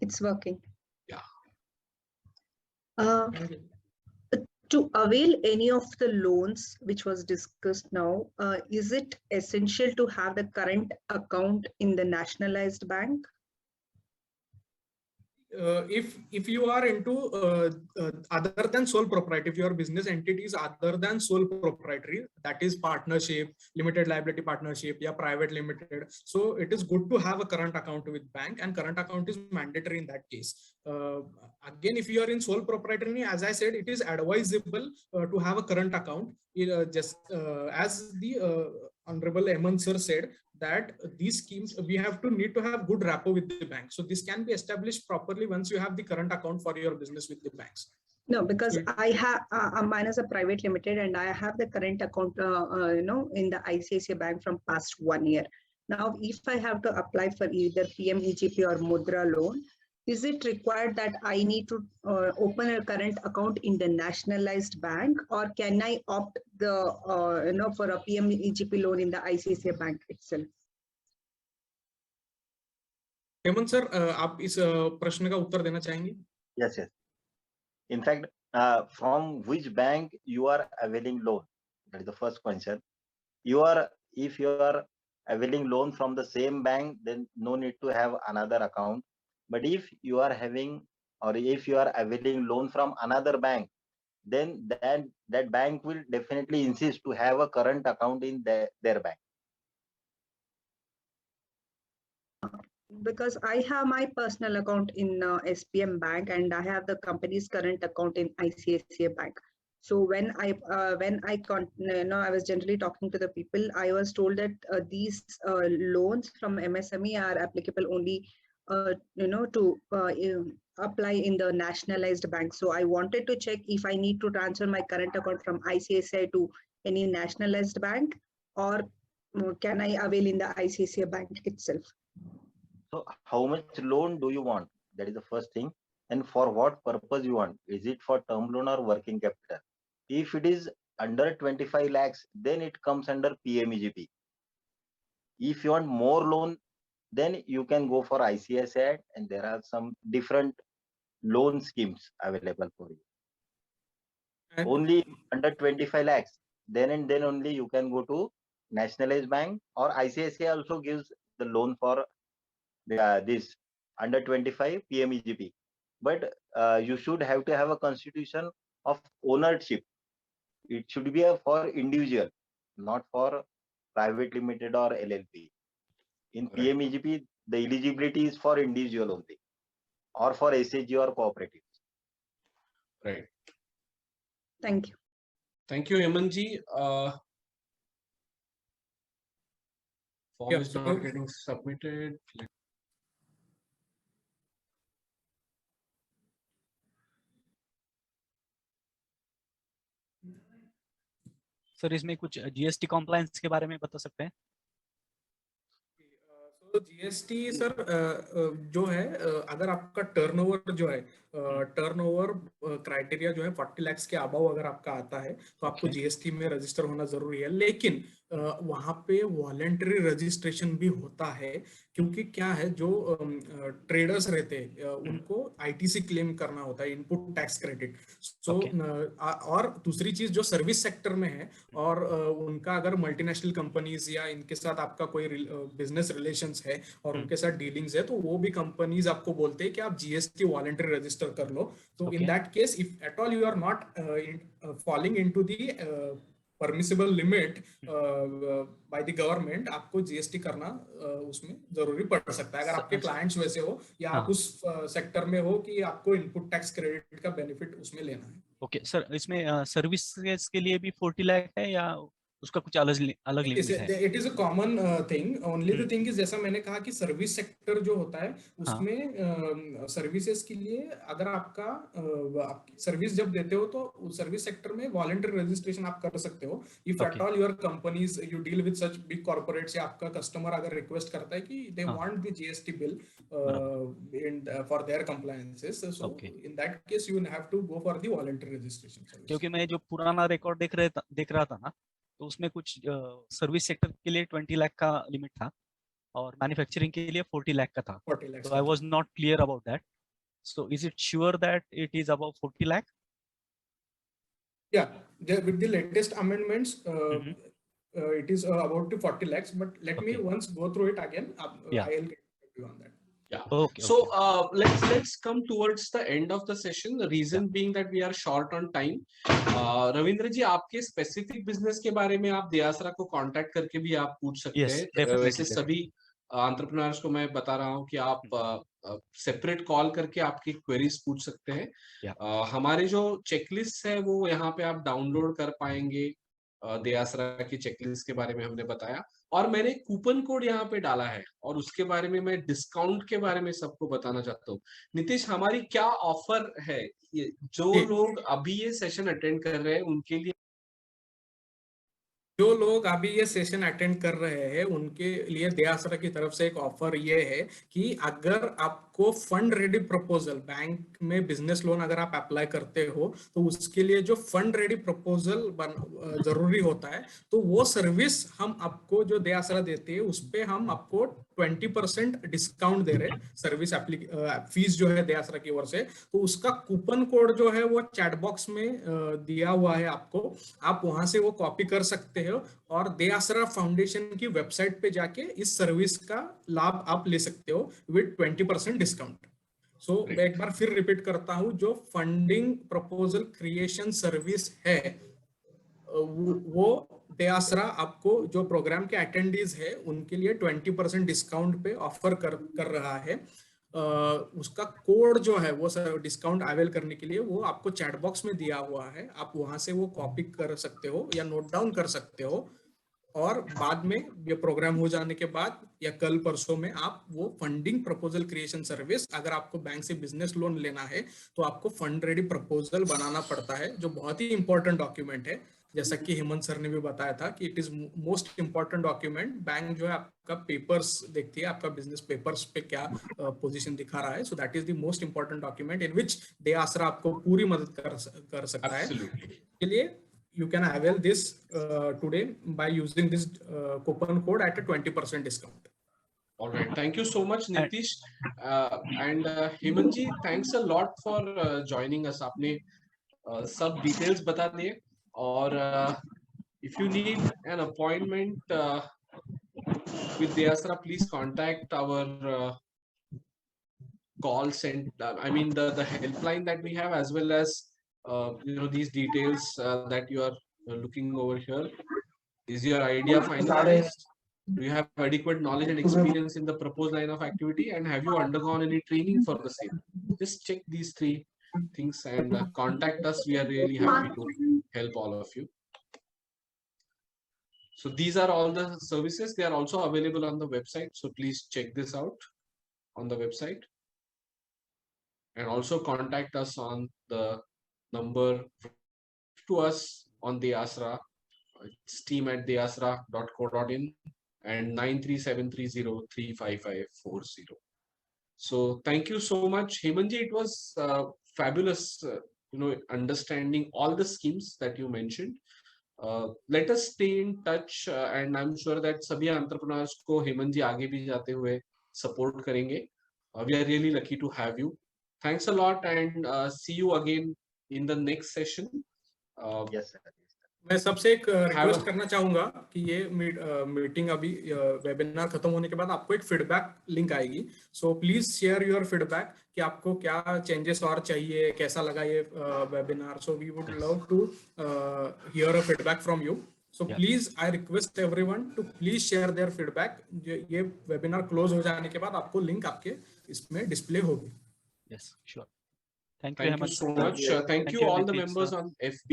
It's working.
Yeah.
To avail any of the loans which was discussed now, is it essential to have the current account in the nationalized bank?
If you are into other than sole proprietor, if your business entity is other than sole proprietary, that is partnership, limited liability partnership, या private limited, so it is good to have a current account with bank, and current account is mandatory in that case. Again, if you are in sole proprietary, as I said, it is advisable to have a current account. Just as the Honorable Hemant sir said, that these schemes we have to need to have good rapport with the bank, so this can be established properly once you have the current account for your business with the banks.
No, because I have mine is a private limited and I have the current account in the ICICI bank from past 1 year. Now if I have to apply for either PMEGP or Mudra loan, is it required that I need to open a current account in the nationalized bank, or can I opt the for a PMEGP loan in the ICICI bank itself?
Hemant sir आप इस प्रश्न का उत्तर देना चाहेंगे?
Yes. In fact, from which bank you are availing loan? That is the first question. If you are availing loan from the same bank, then no need to have another account. But if you are having, or if you are availing loan from another bank, then that bank will definitely insist to have a current account in their bank.
Because I have my personal account in SPM Bank and I have the company's current account in ICICI Bank. So when I was generally talking to the people, I was told that these loans from MSME are applicable only to apply in the nationalized bank. So I wanted to check if I need to transfer my current account from ICICI to any nationalized bank, or can I avail in the ICICI Bank itself?
So how much loan do you want? That is the first thing. And for what purpose you want? Is it for term loan or working capital? If it is under 25 lakhs, then it comes under PMEGP. If you want more loan, then you can go for ICICI, and there are some different loan schemes available for you.
And
Only under 25 lakhs, then and then only you can go to nationalized bank, or ICICI also gives the loan for this under 25 PMEGP. But you should have to have a constitution of ownership. It should be for individual, not for private limited or LLP. In
Right.
PMEGP, the eligibility is for individual only, or for SHG or cooperatives.
Right.
Thank you.
Thank you, Hemant ji. Form
Yeah,
is
so-
not getting submitted.
Sir इसमें कुछ जीएसटी कॉम्प्लायंस के बारे में बता सकते हैं?
तो जीएसटी सर जो है, अगर आपका टर्नओवर जो है, टर्नओवर क्राइटेरिया जो है 40 लाख के अबव अगर आपका आता है तो आपको जीएसटी में रजिस्टर होना जरूरी है। लेकिन वहां पे वॉलंटरी रजिस्ट्रेशन भी होता है, क्योंकि क्या है, जो ट्रेडर्स रहते हैं उनको आईटीसी क्लेम करना होता है, इनपुट टैक्स क्रेडिट। सो और दूसरी चीज जो सर्विस सेक्टर में है और उनका अगर मल्टीनेशनल कंपनीज या इनके साथ आपका कोई बिजनेस रिलेशंस है और उनके साथ डीलिंग्स है, तो वो भी कंपनीज आपको बोलते हैं कि आप जीएसटी वॉलंटरी रजिस्टर कर लो। तो in that case if at all you are not falling into the permissible limit by the government, आपको जीएसटी करना उसमें जरूरी पड़ सकता है, अगर आपके क्लाइंट्स वैसे हो या आप उस सेक्टर में हो कि आपको इनपुट टैक्स क्रेडिट का बेनिफिट उसमें लेना है।
ओके सर, इसमें सर्विसेज के लिए भी 40 लाख है या उसका कुछ अलग लिमिट है?
It is a common thing, only the thing is जैसा मैंने कहा कि सर्विस सेक्टर जो होता है उसमें सर्विसेज के लिए अगर आपका सर्विस जब देते हो तो सर्विस सेक्टर में वॉलंटरी रजिस्ट्रेशन आप कर सकते हो। If at all your companies you deal with such big corporates या आपका कस्टमर अगर रिक्वेस्ट करता है कि they want the GST bill for their compliances, so in that case you have to go for the voluntary registration.
क्योंकि मैं जो पुराना रिकॉर्ड देख रहा था ना, तो उसमें कुछ सर्विस सेक्टर के लिए 20 लाख का लिमिट था और मैन्युफैक्चरिंग के लिए 40 लाख का था। तो I was not clear about that, so is it sure that it is about 40 lakh?
Yeah, with the latest amendments, it is about 40 lakhs, but let me once go through it again. I'll get back to you on that.
Yeah.
Okay.
So let's come towards the end of the session. The reason being that we are short on time. Ravindra ji, आपके स्पेसिफिक बिजनेस के बारे में आप दयासरा को कांटेक्ट करके भी आप पूछ सकते हैं। वैसे सभी एंटरप्रेन्योर्स को मैं बता रहा हूँ कि आप सेपरेट कॉल करके आपकी क्वेरीज पूछ सकते हैं। हमारे जो चेकलिस्ट है वो यहाँ पे आप डाउनलोड कर पाएंगे। दयासरा की चेकलिस्ट के बारे में हमने बताया और मैंने कूपन कोड यहाँ पे डाला है और उसके बारे में मैं डिस्काउंट के बारे में सबको बताना चाहता हूँ। नीतीश, हमारी क्या ऑफर है जो लोग अभी ये सेशन अटेंड कर रहे हैं उनके लिए?
जो लोग अभी ये सेशन अटेंड कर रहे हैं उनके लिए दयासरा की तरफ से एक ऑफर ये है कि अगर आपको फंड रेडी प्रपोजल, बैंक में बिजनेस लोन अगर आप अप्लाई करते हो तो उसके लिए जो फंड रेडी प्रपोजल जरूरी होता है, तो वो सर्विस हम आपको जो दयासरा देती है उस पे हम आपको 20% डिस्काउंट दे रहे हैं। सर्विस फीस जो है दयासरा की ओर से, तो उसका कूपन कोड जो है वो चैट बॉक्स में दिया हुआ है आपको, आप वहां से वो कॉपी कर सकते हैं हो, और दे आसरा फाउंडेशन की वेबसाइट पे जाके इस सर्विस का लाभ आप ले सकते हो विद 20% डिस्काउंट। सो मैं एक बार फिर रिपीट करता हूं, जो फंडिंग प्रपोजल क्रिएशन सर्विस है वो दे आसरा आपको, जो प्रोग्राम के अटेंडीज है उनके लिए 20% डिस्काउंट पे ऑफर कर रहा है। उसका कोड जो है वो डिस्काउंट अवेल करने के लिए वो आपको चैट बॉक्स में दिया हुआ है, आप वहां से वो कॉपी कर सकते हो या नोट डाउन कर सकते हो, और बाद में ये प्रोग्राम हो जाने के बाद या कल परसों में आप वो फंडिंग प्रपोजल क्रिएशन सर्विस, अगर आपको बैंक से बिजनेस लोन लेना है तो आपको फंड रेडी प्रपोजल बनाना पड़ता है, जो बहुत ही इंपॉर्टेंट डॉक्यूमेंट है। जैसा कि हेमंत सर ने भी बताया था कि it is most important document. Bank जो है आपका पेपर्स देखती है, आपका बिजनेस पेपर्स पे क्या पोजीशन दिखा रहा है, so that is the most important document in which the Aasra आपको पूरी मदद कर सकता है। के लिए you can avail this today by using this coupon code at a 20% discount.
All right, thank you so much Nitish, and Hemanji, thanks a lot for joining us. आपने सब details बता दिए, और if you need an appointment with the Asra, please contact our call center, I mean the helpline that we have, as well as these details that you are looking over here. Is your idea finalized? Do you have adequate knowledge and experience in the proposed line of activity, and have you undergone any training for the same? Just check these 3 things and contact us. We are really happy to help all of you. So these are all the services. They are also available on the website, so please check this out on the website, and also contact us on the number to us on the Asra. It's team@theasra.co.in and 9373035540. So thank you so much, Hemanji. It was fabulous, understanding all the schemes that you mentioned. Let us stay in touch, and I'm sure that सभी entrepreneurs को हेमंत जी आगे भी जाते हुए support करेंगे. We are really lucky to have you. Thanks a lot, and see you again in the next session.
Yes sir.
मैं सबसे एक रिक्वेस्ट करना चाहूंगा कि ये मीटिंग अभी वेबिनार खत्म होने के बाद आपको एक फीडबैक लिंक आएगी, so please share your feedback कि आपको क्या चेंजेस और चाहिए, कैसा लगा ये webinar. So we would love to hear a feedback from you, so please I request everyone to please share their feedback. ये वेबिनार क्लोज हो जाने के बाद आपको लिंक आपके इसमें डिस्प्ले होगी।
Yes, sure. Thank
you so much. Thank you all the members on FB.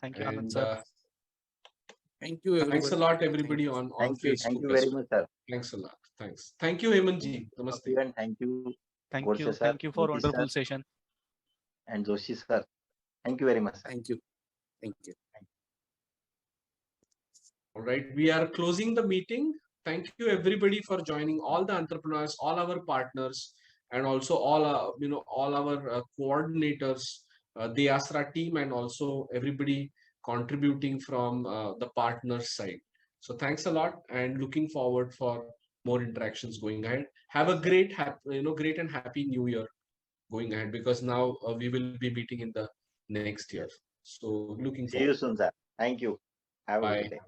Thank you,
and
Anand sir.
Thank you everybody.
Thanks a lot everybody on Facebook.
Thank you very much sir.
Thanks a lot. Thanks. Thank you Hemant ji. Namaste.
And thank you.
Thank you for wonderful session.
And Joshi sir. Thank you very much sir.
Thank you.
All right, we are closing the meeting. Thank you everybody for joining, all the entrepreneurs, all our partners, and also all all our coordinators, the Asra team, and also everybody contributing from the partner side. So thanks a lot, and looking forward for more interactions going ahead. Have a great great and happy new year going ahead, because now we will be meeting in the next year. So looking forward.
See you soon sir. Thank you. Have a good day.